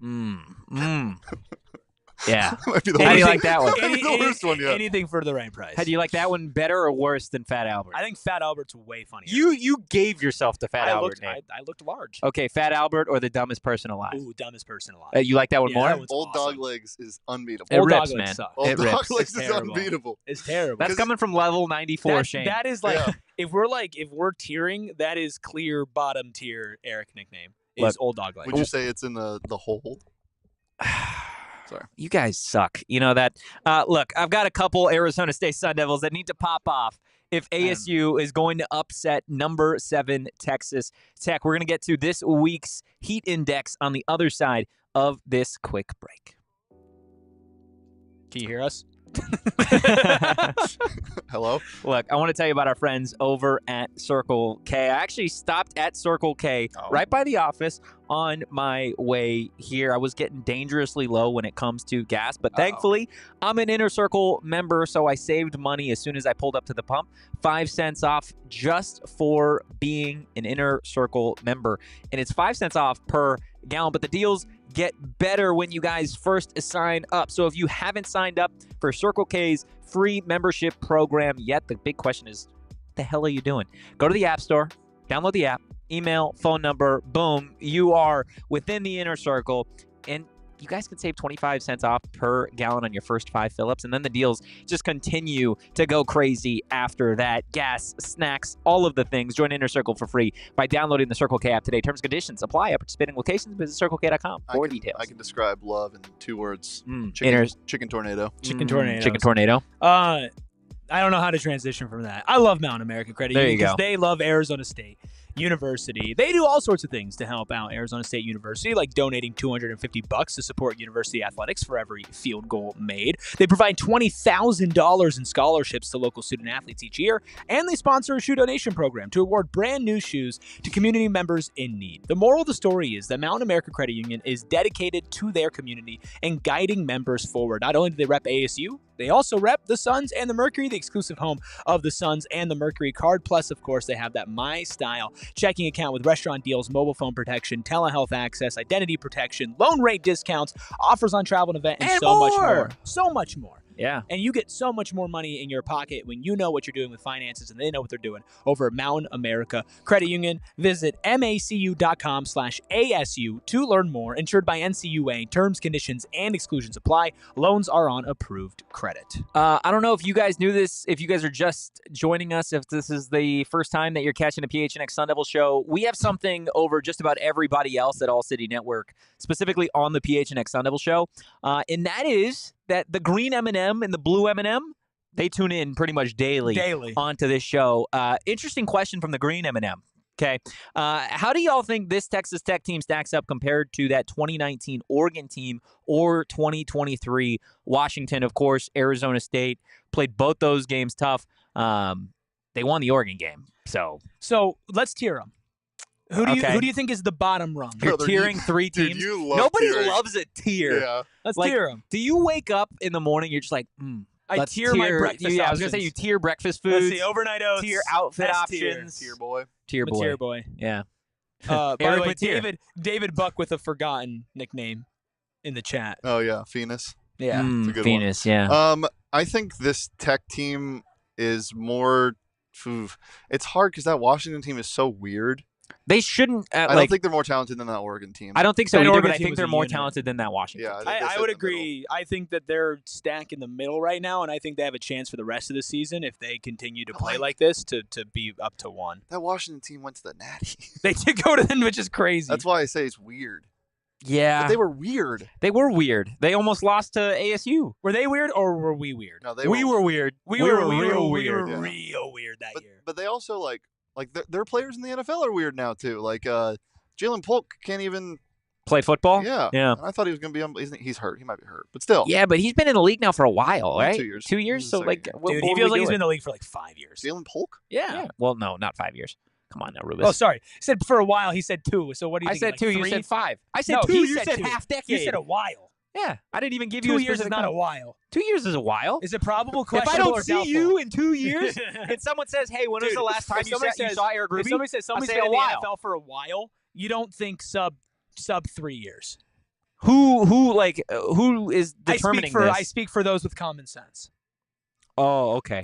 Yeah. Might be the How do you worst like that one? the worst one yet. Anything for the right price. How do you like that one better or worse than Fat Albert? I think Fat Albert's way funnier. You gave yourself the Fat Albert name. I looked large. Okay, Fat Albert or the dumbest person alive? Ooh, dumbest person alive. You like that one more? That one's Old awesome. Dog Legs is unbeatable. It Old rips, Dog man. Legs sucks. Old It Dog rips. Legs It's is terrible. unbeatable. It's terrible. That's coming from level 94, Shane. That is if we're tiering, that is clear bottom tier Erik nickname is Old Dog Legs. Would you say it's in the hole? Sorry. You guys suck. You know that? Look, I've got a couple Arizona State Sun Devils that need to pop off if ASU is going to upset number 7 Texas Tech. We're going to get to this week's heat index on the other side of this quick break. Can you hear us? Hello? Look, I want to tell you about our friends over at Circle K. I actually stopped at Circle K right by the office on my way here. I was getting dangerously low when it comes to gas, but thankfully I'm an Inner Circle member, so I saved money as soon as I pulled up to the pump. 5 cents off just for being an Inner Circle member. And it's 5 cents off per gallon, but the deals get better when you guys first sign up. So if you haven't signed up for Circle K's free membership program yet, the big question is, what the hell are you doing? Go to the App Store, download the app, email, phone number, boom, you are within the Inner Circle, and you guys can save 25 cents off per gallon on your first 5 fill-ups, and then the deals just continue to go crazy after that. Gas, snacks, all of the things. Join Inner Circle for free by downloading the Circle K app today. Terms and conditions apply at participating locations. Visit CircleK.com for details. I can describe love in 2 words. Chicken tornado. Chicken tornado. Chicken tornado. I don't know how to transition from that. I love Mountain American Credit Union because they love Arizona State University. They do all sorts of things to help out Arizona State University, like donating $250 to support university athletics for every field goal made. They provide $20,000 in scholarships to local student athletes each year, and they sponsor a shoe donation program to award brand new shoes to community members in need. The moral of the story is that Mountain American Credit Union is dedicated to their community and guiding members forward. Not only do they rep ASU, they also rep the Suns and the Mercury, the exclusive home of the Suns and the Mercury Card. Plus, of course, they have that My Style checking account with restaurant deals, mobile phone protection, telehealth access, identity protection, loan rate discounts, offers on travel and event, and so much more. So much more. Yeah. And you get so much more money in your pocket when you know what you're doing with finances and they know what they're doing over at Mountain America Credit Union. Visit macu.com/ASU to learn more. Insured by NCUA. Terms, conditions, and exclusions apply. Loans are on approved credit. I don't know if you guys knew this, if you guys are just joining us, if this is the first time that you're catching a PHNX Sun Devils show, we have something over just about everybody else at ALLCITY Network, specifically on the PHNX Sun Devils show, and that is that the green M&M and the blue M&M, they tune in pretty much daily onto this show. Interesting question from the green M&M. Okay. How do y'all think this Texas Tech team stacks up compared to that 2019 Oregon team or 2023 Washington? Of course, Arizona State played both those games tough. They won the Oregon game. So let's tier them. Who do you think is the bottom rung? You're tiering 3 teams. Dude, you love Nobody tiering. loves a tier. Yeah. Let's tier them. Do you wake up in the morning, you're just like, I tier my breakfast Yeah, I was going to say you tier breakfast foods. Let's see, overnight oats. Tier outfit best options. Tier boy. Tier boy. Tier boy. Yeah. By the Erik way, Mateer. David Buck with a forgotten nickname in the chat. Oh, yeah. Venus. Yeah. It's a good Venus, yeah. I think this Tech team is more... It's hard because that Washington team is so weird. They shouldn't. I don't think they're more talented than that Oregon team. I don't think so That either, Oregon but I team think was they're a more unit. talented than that Washington. Yeah, team. I I would agree. I think that they're stacked in the middle right now, and I think they have a chance for the rest of the season if they continue to play like this to be up to 1. That Washington team went to the Natty. They did go to them, which is crazy. That's why I say it's weird. Yeah. But they were weird. They were weird. They almost lost to ASU. Were they weird or were we weird? No, We were weird. We were real weird. weird that year. But they also like their players in the NFL are weird now too. Like Jalen Polk can't even Play football? Yeah. Yeah. And I thought he was going to be he's hurt. He might be hurt. But still. Yeah, but he's been in the league now for a while, Well, right? 2 years. 2 years? This So, is like, second what, Dude, what he were feels we like he's been doing? in the league for like 5 years. Jalen Polk? Yeah. Well, no, not 5 years. Come on now, Rubis. Oh, sorry. He said for a while. He said 2. So what do you I think? said like 2. 3? You said 5. I said No, 2. he You said 2. half decade. You said a while. Yeah. I didn't even give you 2 a years is specific not a number. while. 2 years is a while. Is it probable, If I questionable, don't or see doubtful? you in 2 years, and someone says, "Hey, when was Dude, the last time if you somebody saw Erik If Ruby?" somebody says somebody's say been a in the while. NFL for a while, you don't think sub 3 years. Who is determining this? I speak for those with common sense. Oh, okay.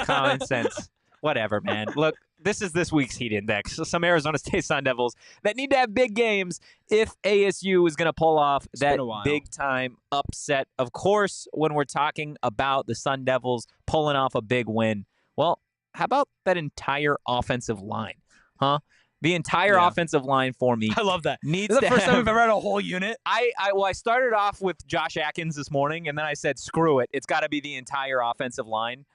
Common sense. Whatever, man. Look, this is this week's heat index. Some Arizona State Sun Devils that need to have big games if ASU is going to pull off that big-time upset. Of course, when we're talking about the Sun Devils pulling off a big win, well, how about that entire offensive line, huh? The entire offensive line for me. I love that. Needs Is the first time we've ever had a whole unit? I started off with Josh Atkins this morning, and then I said, screw it. It's got to be the entire offensive line.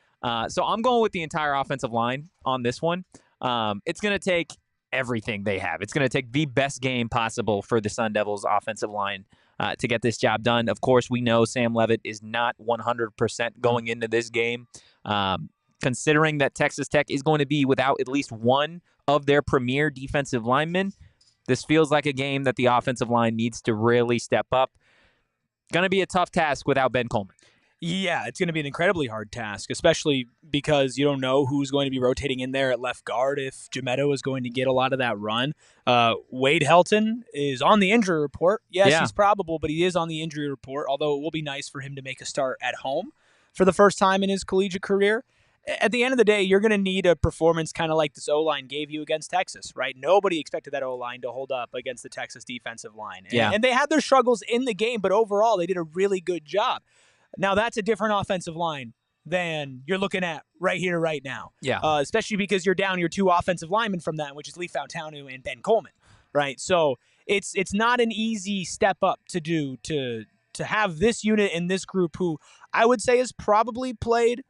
So I'm going with the entire offensive line on this one. It's going to take everything they have. It's going to take the best game possible for the Sun Devils offensive line to get this job done. Of course, we know Sam Leavitt is not 100% going into this game. Considering that Texas Tech is going to be without at least one of their premier defensive linemen, this feels like a game that the offensive line needs to really step up. Going to be a tough task without Ben Coleman. Yeah, it's going to be an incredibly hard task, especially because you don't know who's going to be rotating in there at left guard, if Gemetto is going to get a lot of that run. Wade Helton is on the injury report. Yes, he's probable, but he is on the injury report, although it will be nice for him to make a start at home for the first time in his collegiate career. At the end of the day, you're going to need a performance kind of like this O-line gave you against Texas, right? Nobody expected that O-line to hold up against the Texas defensive line. And they had their struggles in the game, but overall, they did a really good job. Now, that's a different offensive line than you're looking at right here, right now. Yeah. Especially because you're down your two offensive linemen from that, which is Lee Fautanu and Ben Coleman, right? So it's not an easy step up to do to have this unit in this group who I would say has probably played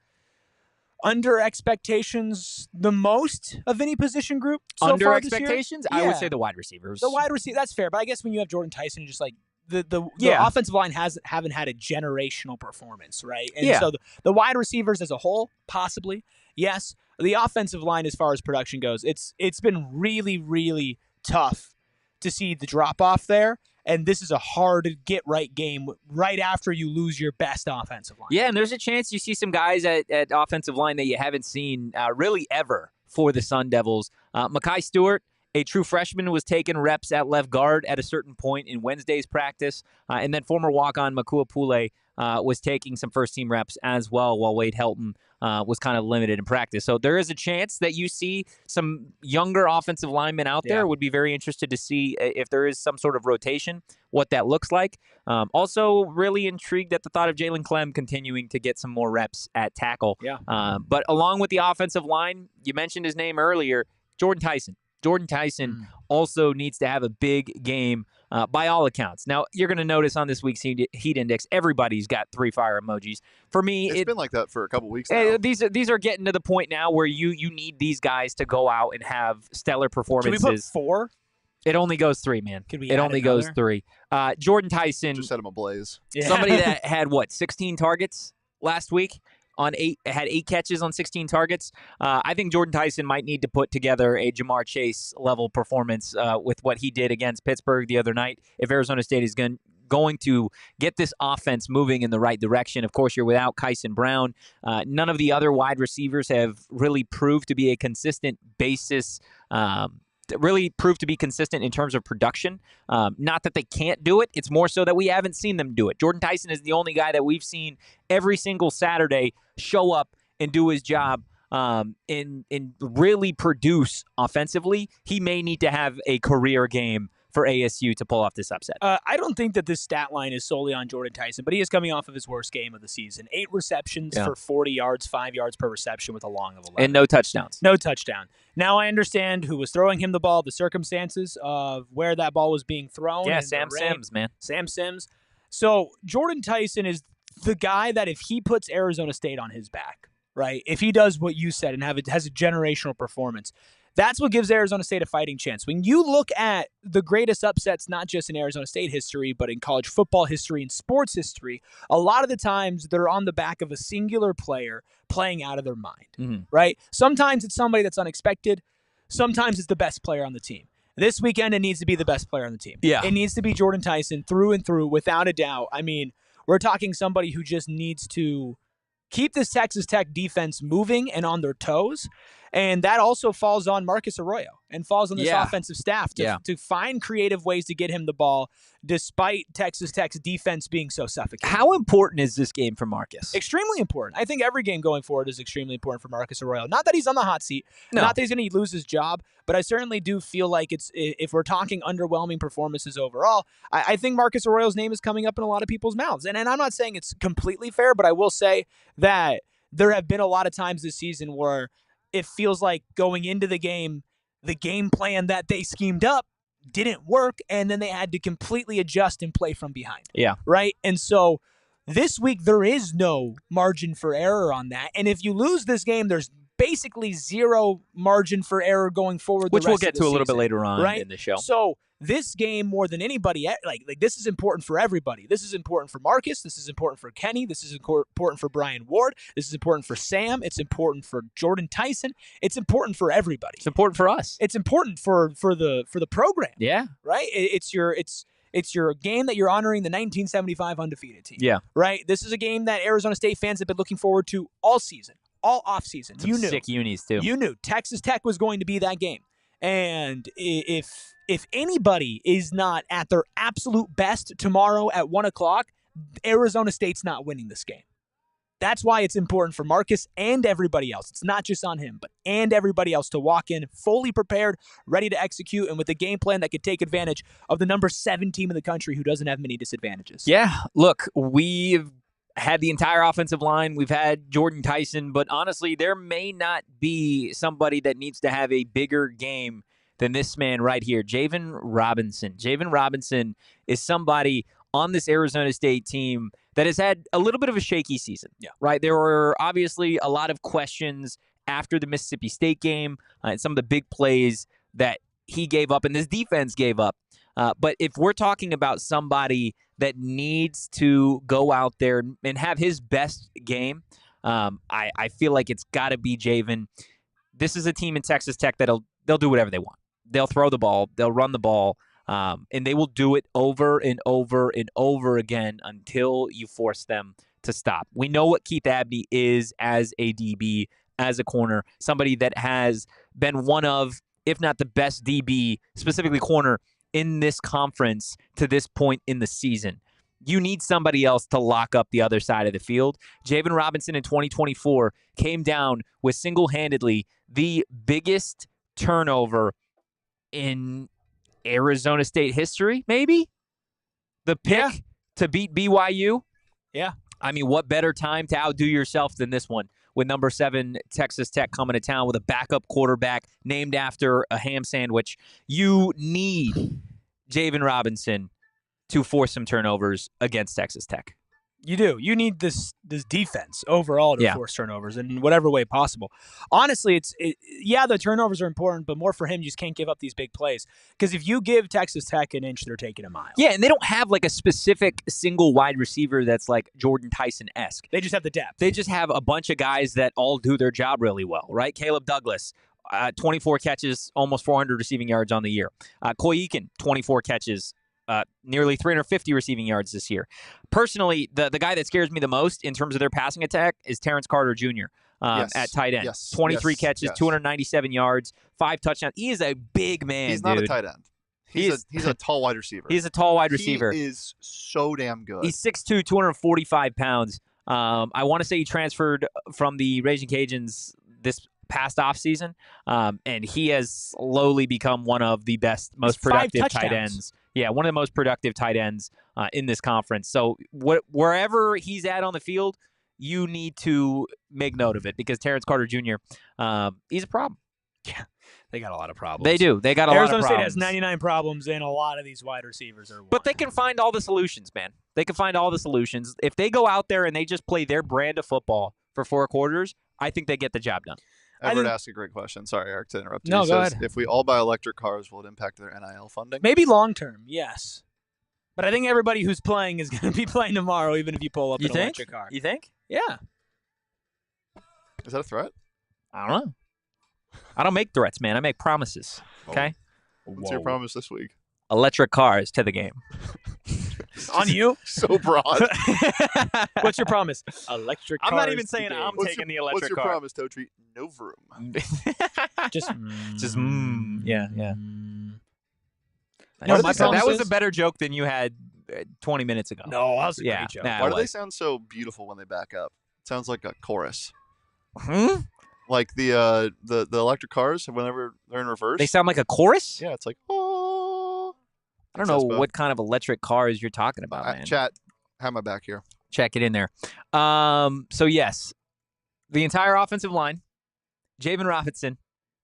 under expectations the most of any position group so under far expectations? This year? I would say the wide receivers. The wide receiver, that's fair. But I guess when you have Jordan Tyson, just like the offensive line haven't had a generational performance, right? And so the wide receivers as a whole, possibly, yes. The offensive line, as far as production goes, it's been really, really tough to see the drop-off there. And this is a hard-to-get-right game right after you lose your best offensive line. Yeah, and there's a chance you see some guys at offensive line that you haven't seen really ever for the Sun Devils. Mekhi Stewart, a true freshman, was taking reps at left guard at a certain point in Wednesday's practice. And then former walk-on Makua Pule was taking some first-team reps as well, while Wade Helton was kind of limited in practice. So there is a chance that you see some younger offensive linemen out there. Would be very interested to see if there is some sort of rotation, what that looks like. Also really intrigued at the thought of Jalen Clem continuing to get some more reps at tackle. But along with the offensive line, you mentioned his name earlier, Jordan Tyson. Jordan Tyson also needs to have a big game by all accounts. Now, you're going to notice on this week's heat index, everybody's got 3 fire emojis. For me, it's been like that for a couple weeks now. These are getting to the point now where you need these guys to go out and have stellar performances. Can we put 4? It only goes 3, man. It only goes 3. Jordan Tyson. Just set him ablaze. Somebody that had, 16 targets last week? Had 8 catches on 16 targets. I think Jordan Tyson might need to put together a Jamar Chase level performance with what he did against Pittsburgh the other night. If Arizona State is going to get this offense moving in the right direction. Of course, you're without Kyson Brown. None of the other wide receivers have really proved to be a consistent basis. Really proved to be consistent in terms of production. Not that they can't do it. It's more so that we haven't seen them do it. Jordan Tyson is the only guy that we've seen every single Saturday show up and do his job and really produce offensively. He may need to have a career game for ASU to pull off this upset. I don't think that this stat line is solely on Jordan Tyson, but he is coming off of his worst game of the season. 8 receptions for 40 yards, 5 yards per reception with a long of 11. And no touchdowns. No touchdown. Now I understand who was throwing him the ball, the circumstances of where that ball was being thrown. Yeah, Sam Sims, man. Sam Sims. So Jordan Tyson is the guy that if he puts Arizona State on his back, right, if he does what you said and has a generational performance, that's what gives Arizona State a fighting chance. When you look at the greatest upsets, not just in Arizona State history, but in college football history and sports history, a lot of the times they're on the back of a singular player playing out of their mind, right? Sometimes it's somebody that's unexpected. Sometimes it's the best player on the team. This weekend, it needs to be the best player on the team. Yeah. It needs to be Jordan Tyson through and through, without a doubt. I mean, we're talking somebody who just needs to keep this Texas Tech defense moving and on their toes. And that also falls on Marcus Arroyo and falls on this offensive staff to find creative ways to get him the ball, despite Texas Tech's defense being so suffocating. How important is this game for Marcus? Extremely important. I think every game going forward is extremely important for Marcus Arroyo. Not that he's on the hot seat, not that he's going to lose his job, but I certainly do feel like if we're talking underwhelming performances overall, I think Marcus Arroyo's name is coming up in a lot of people's mouths. And I'm not saying it's completely fair, but I will say that there have been a lot of times this season where it feels like going into the game plan that they schemed up didn't work, and then they had to completely adjust and play from behind. Yeah. Right? And so this week, there is no margin for error on that. And if you lose this game, there's basically zero margin for error going forward. Which we'll get to a little bit later on in the show. So this game, more than anybody, like this is important for everybody. This is important for Marcus. This is important for Kenny. This is important for Brian Ward. This is important for Sam. It's important for Jordan Tyson. It's important for everybody. It's important for us. It's important for the program. Yeah. Right? It's your game that you're honoring the 1975 undefeated team. Yeah. Right? This is a game that Arizona State fans have been looking forward to all season, all offseason. You knew. Sick unis, too. You knew Texas Tech was going to be that game. And if anybody is not at their absolute best tomorrow at 1 o'clock, Arizona State's not winning this game. That's why it's important for Marcus and everybody else. It's not just on him, but and everybody else to walk in fully prepared, ready to execute, and with a game plan that could take advantage of the number 7 team in the country who doesn't have many disadvantages. Yeah, look, we've had the entire offensive line. We've had Jordan Tyson, but honestly, there may not be somebody that needs to have a bigger game than this man right here, Javen Robinson. Javen Robinson is somebody on this Arizona State team that has had a little bit of a shaky season. Yeah. Right? There were obviously a lot of questions after the Mississippi State game and some of the big plays that he gave up and this defense gave up. But if we're talking about somebody that needs to go out there and have his best game, I feel like it's got to be Javen. This is a team in Texas Tech they'll do whatever they want. They'll throw the ball, they'll run the ball, and they will do it over and over and over again until you force them to stop. We know what Keith Abney is as a DB, as a corner, somebody that has been one of, if not the best DB, specifically corner, in this conference to this point in the season. You need somebody else to lock up the other side of the field. Javen Robinson in 2024 came down with single-handedly the biggest turnover in Arizona State history, maybe? The pick to beat BYU? Yeah. I mean, what better time to outdo yourself than this one with number 7 Texas Tech coming to town with a backup quarterback named after a ham sandwich. You need Javen Robinson to force some turnovers against Texas Tech. You do. You need this defense overall to force turnovers in whatever way possible. Honestly, the turnovers are important, but more for him, you just can't give up these big plays. Because if you give Texas Tech an inch, they're taking a mile. Yeah, and they don't have like a specific single wide receiver that's like Jordan Tyson-esque. They just have the depth. They just have a bunch of guys that all do their job really well, right? Caleb Douglas, 24 catches, almost 400 receiving yards on the year. Coy Eakin, 24 catches, nearly 350 receiving yards this year. Personally, the guy that scares me the most in terms of their passing attack is Terrence Carter Jr. At tight end. 23 catches, 297 yards, 5 touchdowns. He is a big man, He's not a tight end. He's a tall wide receiver. He's a tall wide receiver. He is so damn good. He's 6'2", 245 pounds. I want to say he transferred from the Raging Cajuns this past offseason, and he has slowly become one of the best, most productive tight ends. Yeah, one of the most productive tight ends in this conference. So wherever he's at on the field, you need to make note of it because Terrence Carter Jr., he's a problem. Yeah, they got a lot of problems. They do. They got a lot of problems. Arizona State has 99 problems, and a lot of these wide receivers are one. But they can find all the solutions, man. They can find all the solutions. If they go out there and they just play their brand of football for 4 quarters, I think they get the job done. Everett asked a great question. Sorry, Eric, to interrupt you. No, go ahead. If we all buy electric cars, will it impact their NIL funding? Maybe long term, yes. But I think everybody who's playing is going to be playing tomorrow, even if you pull up an electric car. You think? Yeah. Is that a threat? I don't know. I don't make threats, man. I make promises. Okay? What's your promise this week? Electric cars to the game. On you? So broad. What's your promise? Electric cars. I'm not even saying I'm taking the electric car. What's your promise, Totri? No vroom. Just yeah. No, my that was a better joke than you had 20 minutes ago. No, that was a great joke. Nah, Why do they sound so beautiful when they back up? It sounds like a chorus. Like the electric cars, whenever they're in reverse. They sound like a chorus? Yeah, it's like, oh. I don't know what kind of electric cars you're talking about, man. Chat, have my back here. Check it in there. So, yes, the entire offensive line, Javen Robinson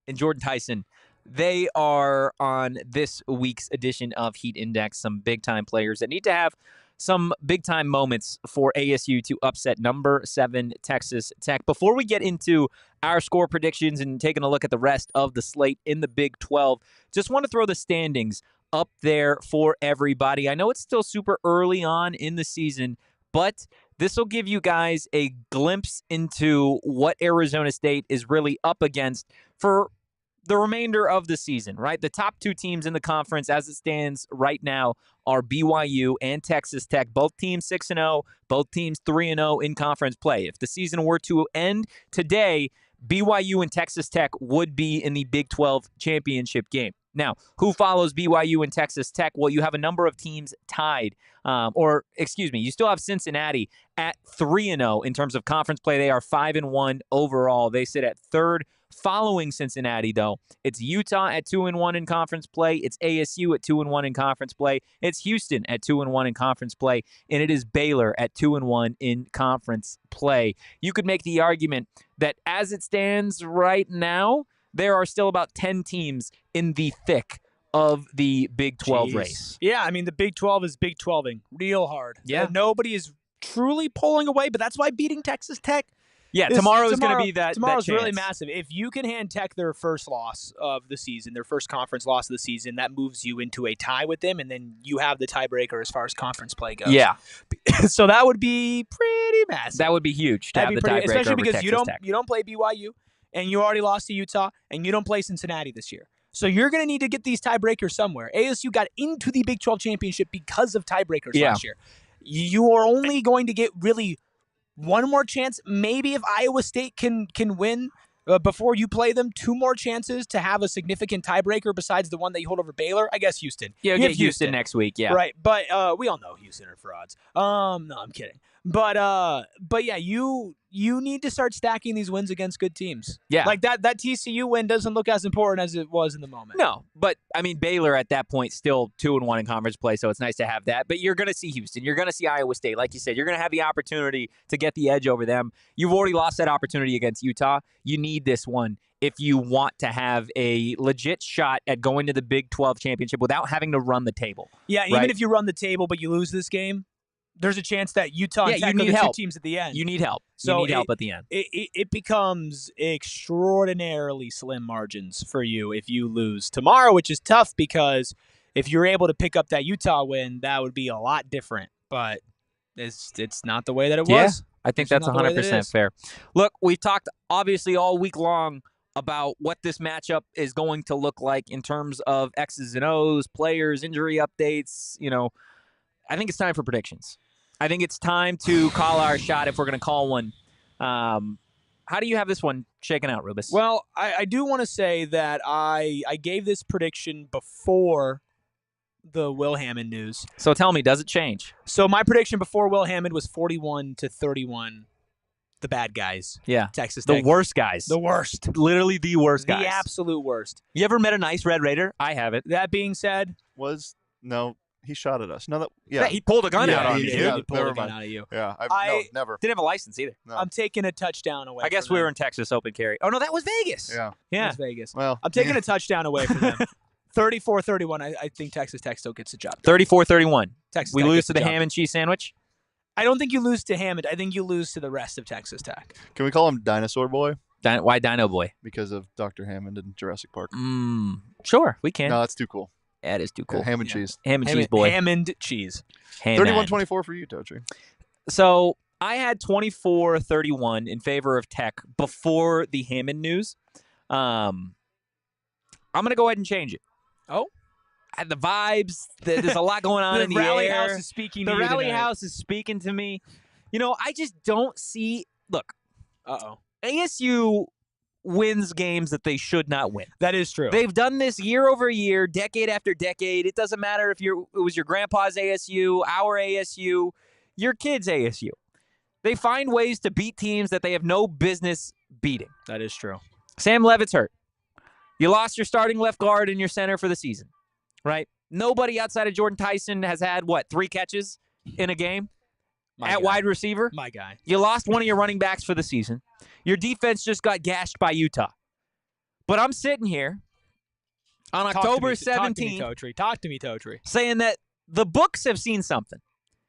and Jordan Tyson, they are on this week's edition of Heat Index, some big-time players that need to have some big-time moments for ASU to upset number 7 Texas Tech. Before we get into our score predictions and taking a look at the rest of the slate in the Big 12, just want to throw the standings up there for everybody. I know it's still super early on in the season, but this will give you guys a glimpse into what Arizona State is really up against for the remainder of the season, right? The top 2 teams in the conference as it stands right now are BYU and Texas Tech. Both teams 6-0, both teams 3-0 in conference play. If the season were to end today, BYU and Texas Tech would be in the Big 12 championship game. Now, who follows BYU and Texas Tech? Well, you have a number of teams tied. You still have Cincinnati at 3-0 in terms of conference play. They are 5-1 overall. They sit at 3rd. Following Cincinnati, though, it's Utah at 2-1 in conference play. It's ASU at 2-1 in conference play. It's Houston at 2-1 in conference play. And it is Baylor at 2-1 in conference play. You could make the argument that as it stands right now, there are still about 10 teams in the thick of the Big 12 race. Yeah, I mean, the Big 12 is Big 12ing real hard. Yeah. Nobody is truly pulling away, but that's why beating Texas Tech. Yeah, tomorrow is going to be that. Tomorrow's that really massive. If you can hand Tech their first loss of the season, their first conference loss of the season, that moves you into a tie with them, and then you have the tiebreaker as far as conference play goes. Yeah. So that would be pretty massive. That would be huge to have the tiebreaker, especially because you don't play BYU, and you already lost to Utah, and you don't play Cincinnati this year. So you're going to need to get these tiebreakers somewhere. ASU got into the Big 12 championship because of tiebreakers last year. You are only going to get really one more chance, maybe if Iowa State can win before you play them, 2 more chances to have a significant tiebreaker besides the one that you hold over Baylor. I guess Houston. Yeah, you get Houston next week, yeah. Right, but we all know Houston are frauds. No, I'm kidding. But yeah, you need to start stacking these wins against good teams. Yeah. Like that TCU win doesn't look as important as it was in the moment. No, but I mean Baylor at that point still 2-1 in conference play, so it's nice to have that. But you're going to see Houston, you're going to see Iowa State. Like you said, you're going to have the opportunity to get the edge over them. You've already lost that opportunity against Utah. You need this one if you want to have a legit shot at going to the Big 12 championship without having to run the table. Yeah, right? Even if you run the table but you lose this game, there's a chance that Utah and Tech are the 2 teams at the end. You need help. So you need help at the end. It becomes extraordinarily slim margins for you if you lose tomorrow, which is tough because if you're able to pick up that Utah win, that would be a lot different. But it's not the way that it was. I think that's 100% fair. Look, we've talked obviously all week long about what this matchup is going to look like in terms of X's and O's, players, injury updates. I think it's time for predictions. I think it's time to call our shot if we're going to call one. How do you have this one shaken out, Rubus? Well, I do want to say that I gave this prediction before the Will Hammond news. So tell me, does it change? So my prediction before Will Hammond was 41-31. The bad guys. Yeah. Texas Tech. The worst guys. The worst. Literally the worst guys. The absolute worst. You ever met a nice Red Raider? I haven't. That being said. No. He shot at us. He pulled a gun out on you. He pulled a gun out of you. Yeah, no, never. Didn't have a license either. No. I'm taking a touchdown away. I guess we were in Texas open carry. Oh no, that was Vegas. Yeah, it was Vegas. Well, I'm taking a touchdown away from them. 34-31. I think Texas Tech still gets the job. 34-31. Texas. We Tech lose to the ham and cheese sandwich. I don't think you lose to Hammond. I think you lose to the rest of Texas Tech. Can we call him Dinosaur Boy? Why Dino Boy? Because of Dr. Hammond in Jurassic Park. Sure, we can. No, that's too cool. That is too cool. Ham and cheese. Ham and cheese boy. Ham and cheese. 31-24 for you, Totri. So I had 24-31 in favor of Tech before the Hammond news. I'm going to go ahead and change it. Oh? the vibes. There's a lot going on in the rally air. house is speaking. The rally house is speaking to me. I just don't see. Look, ASU wins games that they should not win. That is true. They've done this year over year, decade after decade. It doesn't matter if it was your grandpa's ASU, our ASU, your kid's ASU. They find ways to beat teams that they have no business beating. That is true. Sam Leavitt's hurt. You lost your starting left guard and your center for the season, right? Nobody outside of Jordan Tyson has had, 3 catches in a game at wide receiver? My guy. You lost one of your running backs for the season. Your defense just got gashed by Utah. But I'm sitting here on October 17th. Talk to me, Totri. Saying that the books have seen something.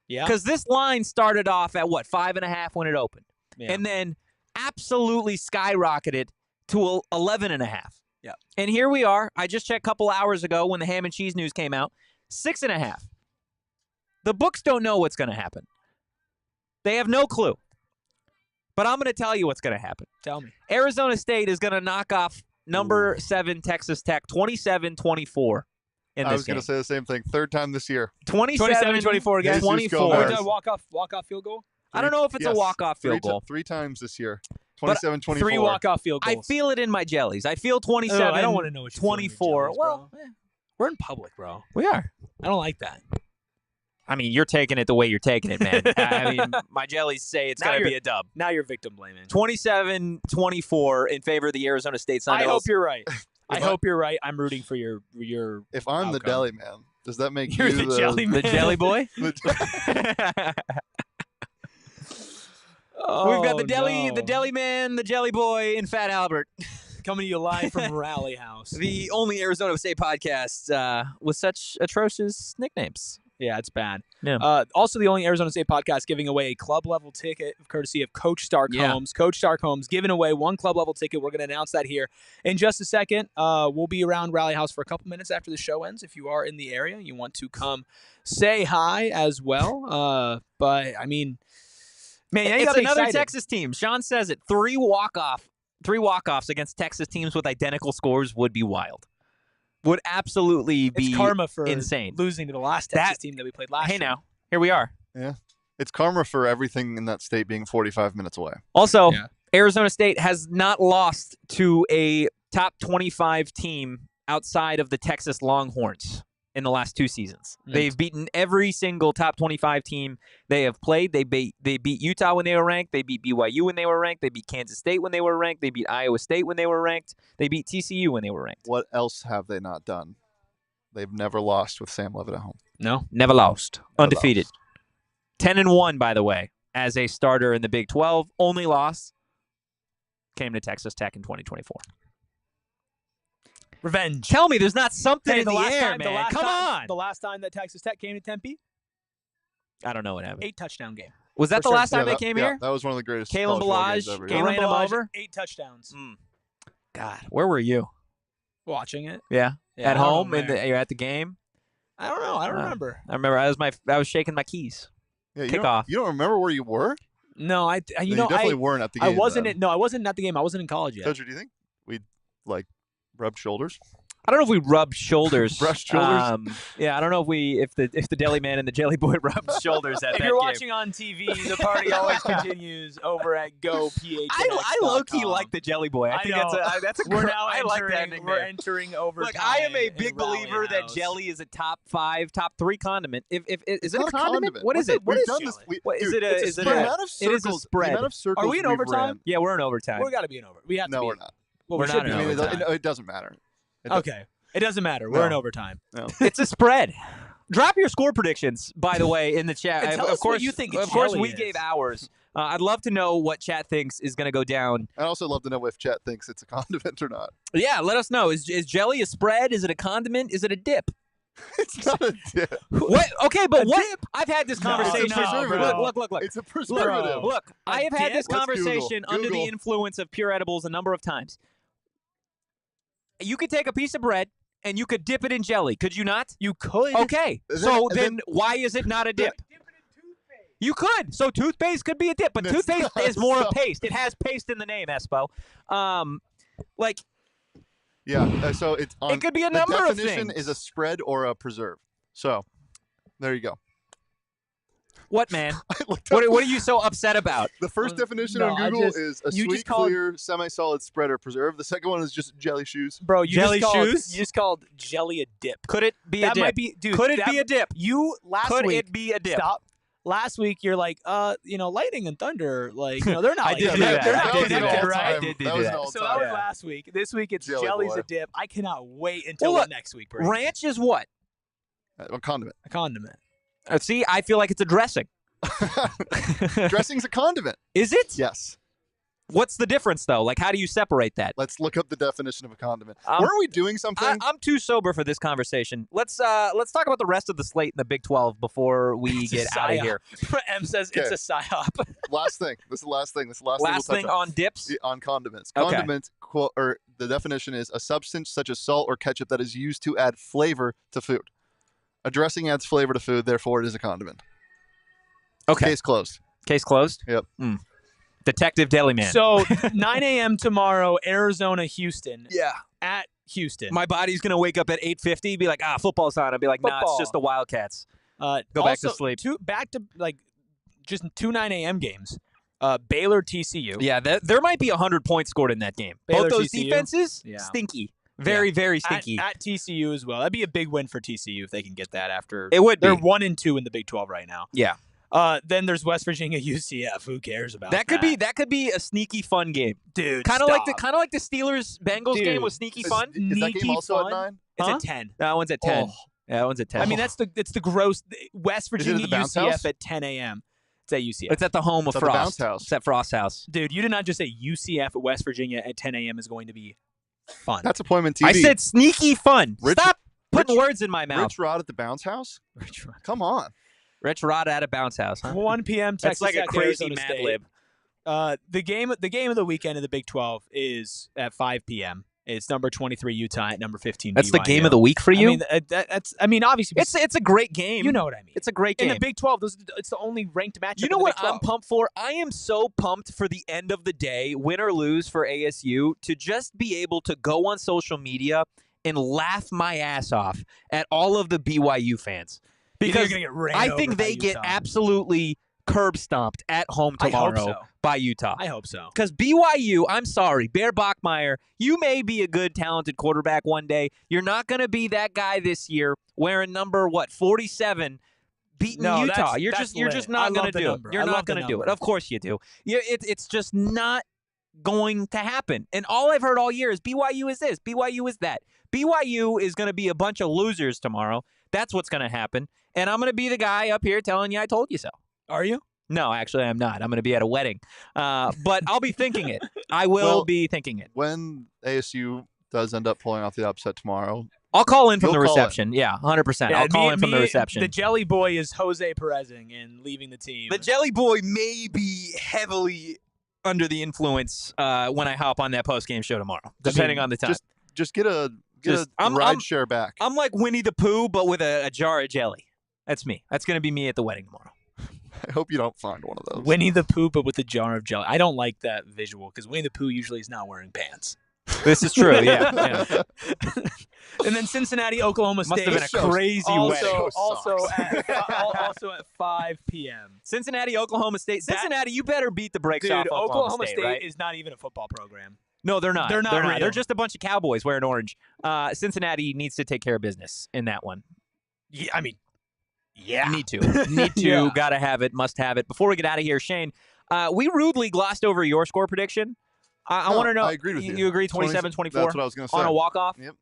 Yeah. Because this line started off at 5.5 when it opened. Yeah. And then absolutely skyrocketed to 11.5. Yeah. And here we are. I just checked a couple hours ago when the ham and cheese news came out. 6.5. The books don't know what's going to happen. They have no clue. But I'm going to tell you what's going to happen. Tell me. Arizona State is going to knock off number 7 Texas Tech 27-24. I was going to say the same thing. 3rd time this year. 27-24 again. 24. Walk-off field goal? I don't know if it's a walk-off field goal. 3 times this year. 27-24. 3 walk-off field goals. I feel it in my jellies. I feel 27. I don't want to know what you're 24. Well, we're in public, bro. We are. I don't like that. I mean, you're taking it the way you're taking it, man. I mean, my jellies say it's going to be a dub. Now you're victim blaming. 27-24 in favor of the Arizona State Sun Devils. I hope you're right. I hope you're right. I'm rooting for your If I'm outcome. the deli man, does that make You're you the jelly man. The jelly boy? Oh, We've got the deli man, the jelly boy, and Fat Albert. Coming to you live from Rally House. The only Arizona State podcast with such atrocious nicknames. Yeah, it's bad. Yeah. Also, the only Arizona State podcast giving away a club-level ticket, courtesy of Coach Stark Holmes. Coach Stark Holmes giving away 1 club-level ticket. We're going to announce that here in just a second. We'll be around Rally House for a couple minutes after the show ends. If you are in the area, you want to come say hi as well. But, I mean, man, it's another excited. Texas team. Sean says it. 3 walk-offs against Texas teams with identical scores would be wild. Would absolutely be karma for insane. Losing to the last Texas team that we played last year. Hey, now, here we are. Yeah. It's karma for everything in that state being 45 minutes away. Also, Arizona State has not lost to a top 25 team outside of the Texas Longhorns in the last 2 seasons. Mm. They've beaten every single top 25 team they have played. They beat Utah when they were ranked. They beat BYU when they were ranked. They beat Kansas State when they were ranked. They beat Iowa State when they were ranked. They beat TCU when they were ranked. What else have they not done? They've never lost with Sam Leavitt at home. No, never lost. Undefeated. 10-1, by the way, as a starter in the Big 12. Only loss came to Texas Tech in 2024. Revenge. Tell me there's not something in the air, man. Come on. The last time that Texas Tech came to Tempe? I don't know what happened. 8-touchdown game. Was that the last time they came here? Yeah, that was one of the greatest. Kalen Balazs ran him over? 8 touchdowns. God, where were you? Watching it. Yeah. At home? You're at the game? I don't know. I don't remember. I remember I was shaking my keys. Yeah, Kickoff. You don't remember where you were? No, you definitely weren't at the game. I wasn't at the game. I wasn't in college yet. Totri, do you think we rubbed shoulders? I don't know if we rubbed shoulders. Brushed shoulders? I don't know if the deli man and the jelly boy rubbed shoulders at that game. If you're watching on TV, the party always continues over at GoPHNX. I low-key like the jelly boy. I think that's a I like that nickname. We're entering overtime. Look, I am a big believer that jelly is a top 3 condiment. Is it a condiment? What is it? We've done this. It is a spread. Are we in overtime? Yeah, we're in overtime. We got to be in overtime. We have to be. No, we're not. Well, we're not in overtime. It doesn't matter. Okay. It doesn't matter. We're in overtime. No. It's a spread. Drop your score predictions, by the way, in the chat. And tell us what you think. Of course, we gave ours. I'd love to know what chat thinks is going to go down. I'd also love to know if chat thinks it's a condiment or not. Yeah, let us know. Is jelly a spread? Is it a condiment? Is it a dip? It's not a dip. What? Okay, but what? Dip? I've had this conversation. Look. It's a preservative. Look, I have had this conversation under the influence of pure edibles a number of times. You could take a piece of bread and you could dip it in jelly. Could you not? You could. Okay. So then why is it not a dip? You could. So toothpaste could be a dip, but toothpaste is more a paste. It has paste in the name, Espo. Yeah. So it could be a number of things. The definition is a spread or a preserve. So there you go. What, man? What are you so upset about? The first definition on Google is a sweet, clear, semi-solid spread or preserve. The second one is just jelly shoes. Bro, you jelly shoes? You just called jelly a dip. Could it be a dip? That might be, dude. Could it be a dip? Could it be a dip? Stop. Last week you're like, lightning and thunder, like, they're not. I did do that. They're not I did do that. right? I did do that. So that was last week. This week it's jelly's a dip. I cannot wait until next week. Brady. Ranch is what? A condiment. A condiment. See, I feel like it's a dressing. Dressing's a condiment. Is it? Yes. What's the difference, though? Like, how do you separate that? Let's look up the definition of a condiment. Weren't we doing something? I'm too sober for this conversation. Let's talk about the rest of the slate in the Big 12 before we get out of here. M says it's a psyop. Last thing. This is the last thing. Last thing on dips? On condiments. Okay. Condiment, or the definition is a substance such as salt or ketchup that is used to add flavor to food. A dressing adds flavor to food, therefore it is a condiment. Okay. Case closed. Case closed? Yep. Detective Deliman. So 9 a.m. tomorrow, Arizona, Houston. Yeah. At Houston. My body's going to wake up at 8:50, be like, football's on. I'll be like, nah, it's just the Wildcats. Go back to sleep. Just two 9 a.m. games. Baylor, TCU. Yeah, there might be 100 points scored in that game. Baylor, both those TCU. Defenses, stinky. Very, very stinky. At TCU as well. That'd be a big win for TCU if they can get that after. It would be. They're 1-2 in the Big 12 right now. Yeah. Then there's West Virginia, UCF. Who cares about that? That could be a sneaky fun game, dude. Kind of like the Steelers Bengals game was sneaky fun. Is that game also at 9? It's at 10. That one's at 10. Oh. Yeah, that one's at 10. I mean, it's the gross West Virginia UCF at 10 a.m. It's at UCF. It's at the home of it's Frost. At the bounce house. It's at Frost House. Dude, you did not just say UCF at West Virginia at 10 a.m. is going to be fun. That's appointment TV. I said sneaky fun. Stop putting words in my mouth. Rich Rod at the bounce house? Come on. Rich Rod at a bounce house. Huh? 1 p.m. Texas That's like a crazy Arizona Mad State. Lib. The game of the weekend in the Big 12 is at 5 p.m. It's number 23 Utah at number 15 That's BYU. the game of the week for you? I mean, obviously. It's a great game. You know what I mean. It's a great game. In the Big 12, it's the only ranked matchup. You know what I'm pumped for? I am so pumped for the end of the day, win or lose for ASU, to just be able to go on social media and laugh my ass off at all of the BYU fans. Because I think they get absolutely curb stomped at home tomorrow by Utah. I hope so. Because BYU, I'm sorry, Bear Bachmeier, you may be a good, talented quarterback one day. You're not going to be that guy this year wearing number, 47, beating Utah. You're just not going to do it. You're not going to do it. Of course you do. It's just not going to happen. And all I've heard all year is BYU is this, BYU is that. BYU is going to be a bunch of losers tomorrow. That's what's going to happen. And I'm going to be the guy up here telling you I told you so. Are you? No, actually, I'm not. I'm going to be at a wedding. But I'll be thinking it. I will be thinking it. When ASU does end up pulling off the upset tomorrow, I'll call in from the reception. Yeah, 100%. Yeah, I'll call in from the reception. The Jelly Boy is Jose Perezing and leaving the team. The Jelly Boy may be heavily under the influence when I hop on that post-game show tomorrow, depending on the time. Just get a ride share back. I'm like Winnie the Pooh, but with a jar of jelly. That's me. That's going to be me at the wedding tomorrow. I hope you don't find one of those. Winnie the Pooh, but with a jar of jelly. I don't like that visual because Winnie the Pooh usually is not wearing pants. This is true, yeah. And then Cincinnati, Oklahoma State. Must have been a crazy wedding. Also at 5 p.m. Cincinnati, Oklahoma State. Cincinnati, you better beat the brakes off Oklahoma State right? is not even a football program. No, they're not. They're not. They're just a bunch of cowboys wearing orange. Cincinnati needs to take care of business in that one. Yeah, I mean, yeah. Need to. Yeah. Gotta have it. Must have it. Before we get out of here, Shane, we rudely glossed over your score prediction. I want to know. I agreed with you. You agree 27-24? That's what I was going to say. On a walk-off? Yep.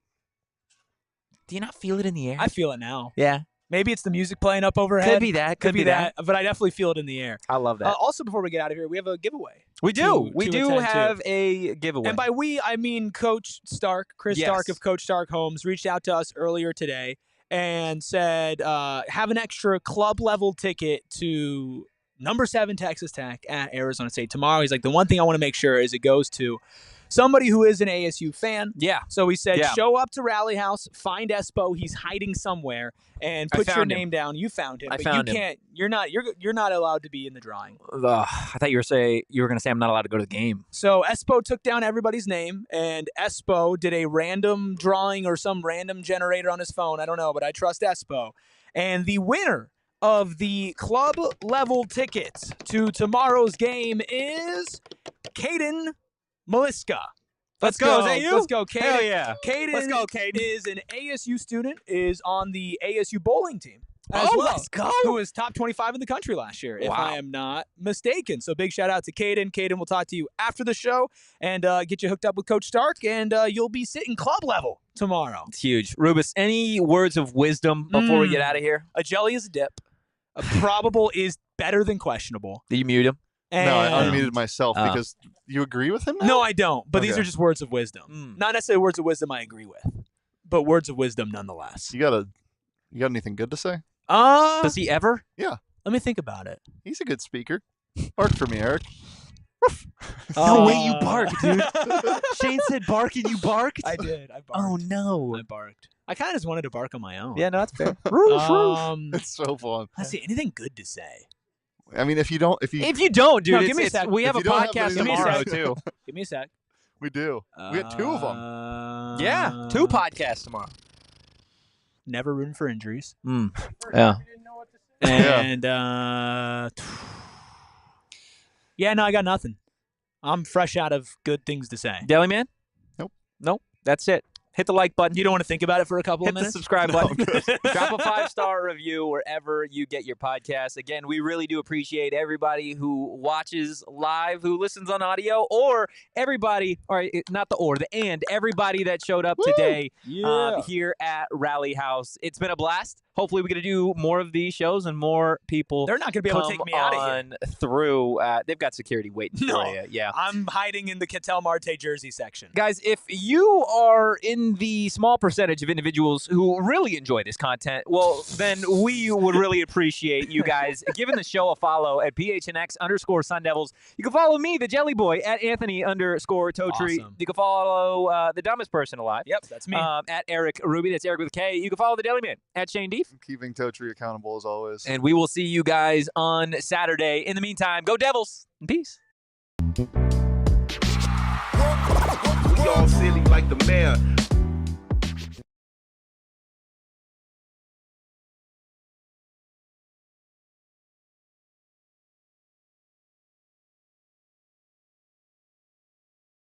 Do you not feel it in the air? I feel it now. Yeah. Maybe it's the music playing up overhead. Could be that. Could be that. But I definitely feel it in the air. I love that. Also, before we get out of here, we have a giveaway. We do. We do have a giveaway. And by we, I mean Coach Stark, Chris Stark of Coach Stark Homes, reached out to us earlier today and said, have an extra club-level ticket to number 7 Texas Tech at Arizona State tomorrow. He's like, the one thing I want to make sure is it goes to somebody who is an ASU fan. Yeah. So he said, show up to Rally House, find Espo. He's hiding somewhere, and put your name down. You found him. I found him. Can't. You're not allowed to be in the drawing. I thought you were going to say I'm not allowed to go to the game. So Espo took down everybody's name, and Espo did a random drawing or some random generator on his phone. I don't know, but I trust Espo. And the winner of the club level tickets to tomorrow's game is Caden Maliska. Let's go. Is that you? Let's go, Caden. Hell yeah. Caden Let's go, Caden. is an ASU student, is on the ASU bowling team as well. Let's go. Who was top 25 in the country last year, if I am not mistaken. So big shout out to Caden. Caden will talk to you after the show and get you hooked up with Coach Stark, and you'll be sitting club level tomorrow. It's huge. Rubus, any words of wisdom before we get out of here? A jelly is a dip. A probable is better than questionable. Did you mute him? And no, I unmuted myself because you agree with him now? No, I don't. But these are just words of wisdom. Not necessarily words of wisdom I agree with, but words of wisdom nonetheless. You got anything good to say? Does he ever? Yeah. Let me think about it. He's a good speaker. Bark for me, Erik. No way you barked, dude. Shane said bark and you barked? I did. I barked. Oh, no. I barked. I kind of just wanted to bark on my own. Yeah, no, that's fair. It's so fun. Let's see. Anything good to say? I mean, if you don't, dude, give me a sec. We have a podcast tomorrow too. Give me a sec. We do. We got 2 of them. Yeah, 2 podcasts tomorrow. Never rooting for injuries. Yeah. And yeah, no, I got nothing. I'm fresh out of good things to say. Deli Man? Nope. That's it. Hit the like button. You don't want to think about it for a couple of minutes? Hit the subscribe button. Drop a 5-star review wherever you get your podcast. Again, we really do appreciate everybody who watches live, who listens on audio, or everybody, everybody that showed up today here at Rally House. It's been a blast. Hopefully we get to do more of these shows and more people. They're not going to be able to take me out of here. Through. They've got security waiting for you. Yeah. I'm hiding in the Ketel Marte jersey section. Guys, if you are in the small percentage of individuals who really enjoy this content, well, then we would really appreciate you guys giving the show a follow at PHNX_Sun Devils. You can follow me, the Jelly Boy, at Anthony_Totri. Awesome. You can follow the dumbest person alive. Yep, that's me. At Erik Ruby. That's Erik with a K. You can follow the Deli Man at Shane Deef. Keeping Totri accountable as always. And we will see you guys on Saturday. In the meantime, go Devils. And peace. We all silly like the mayor.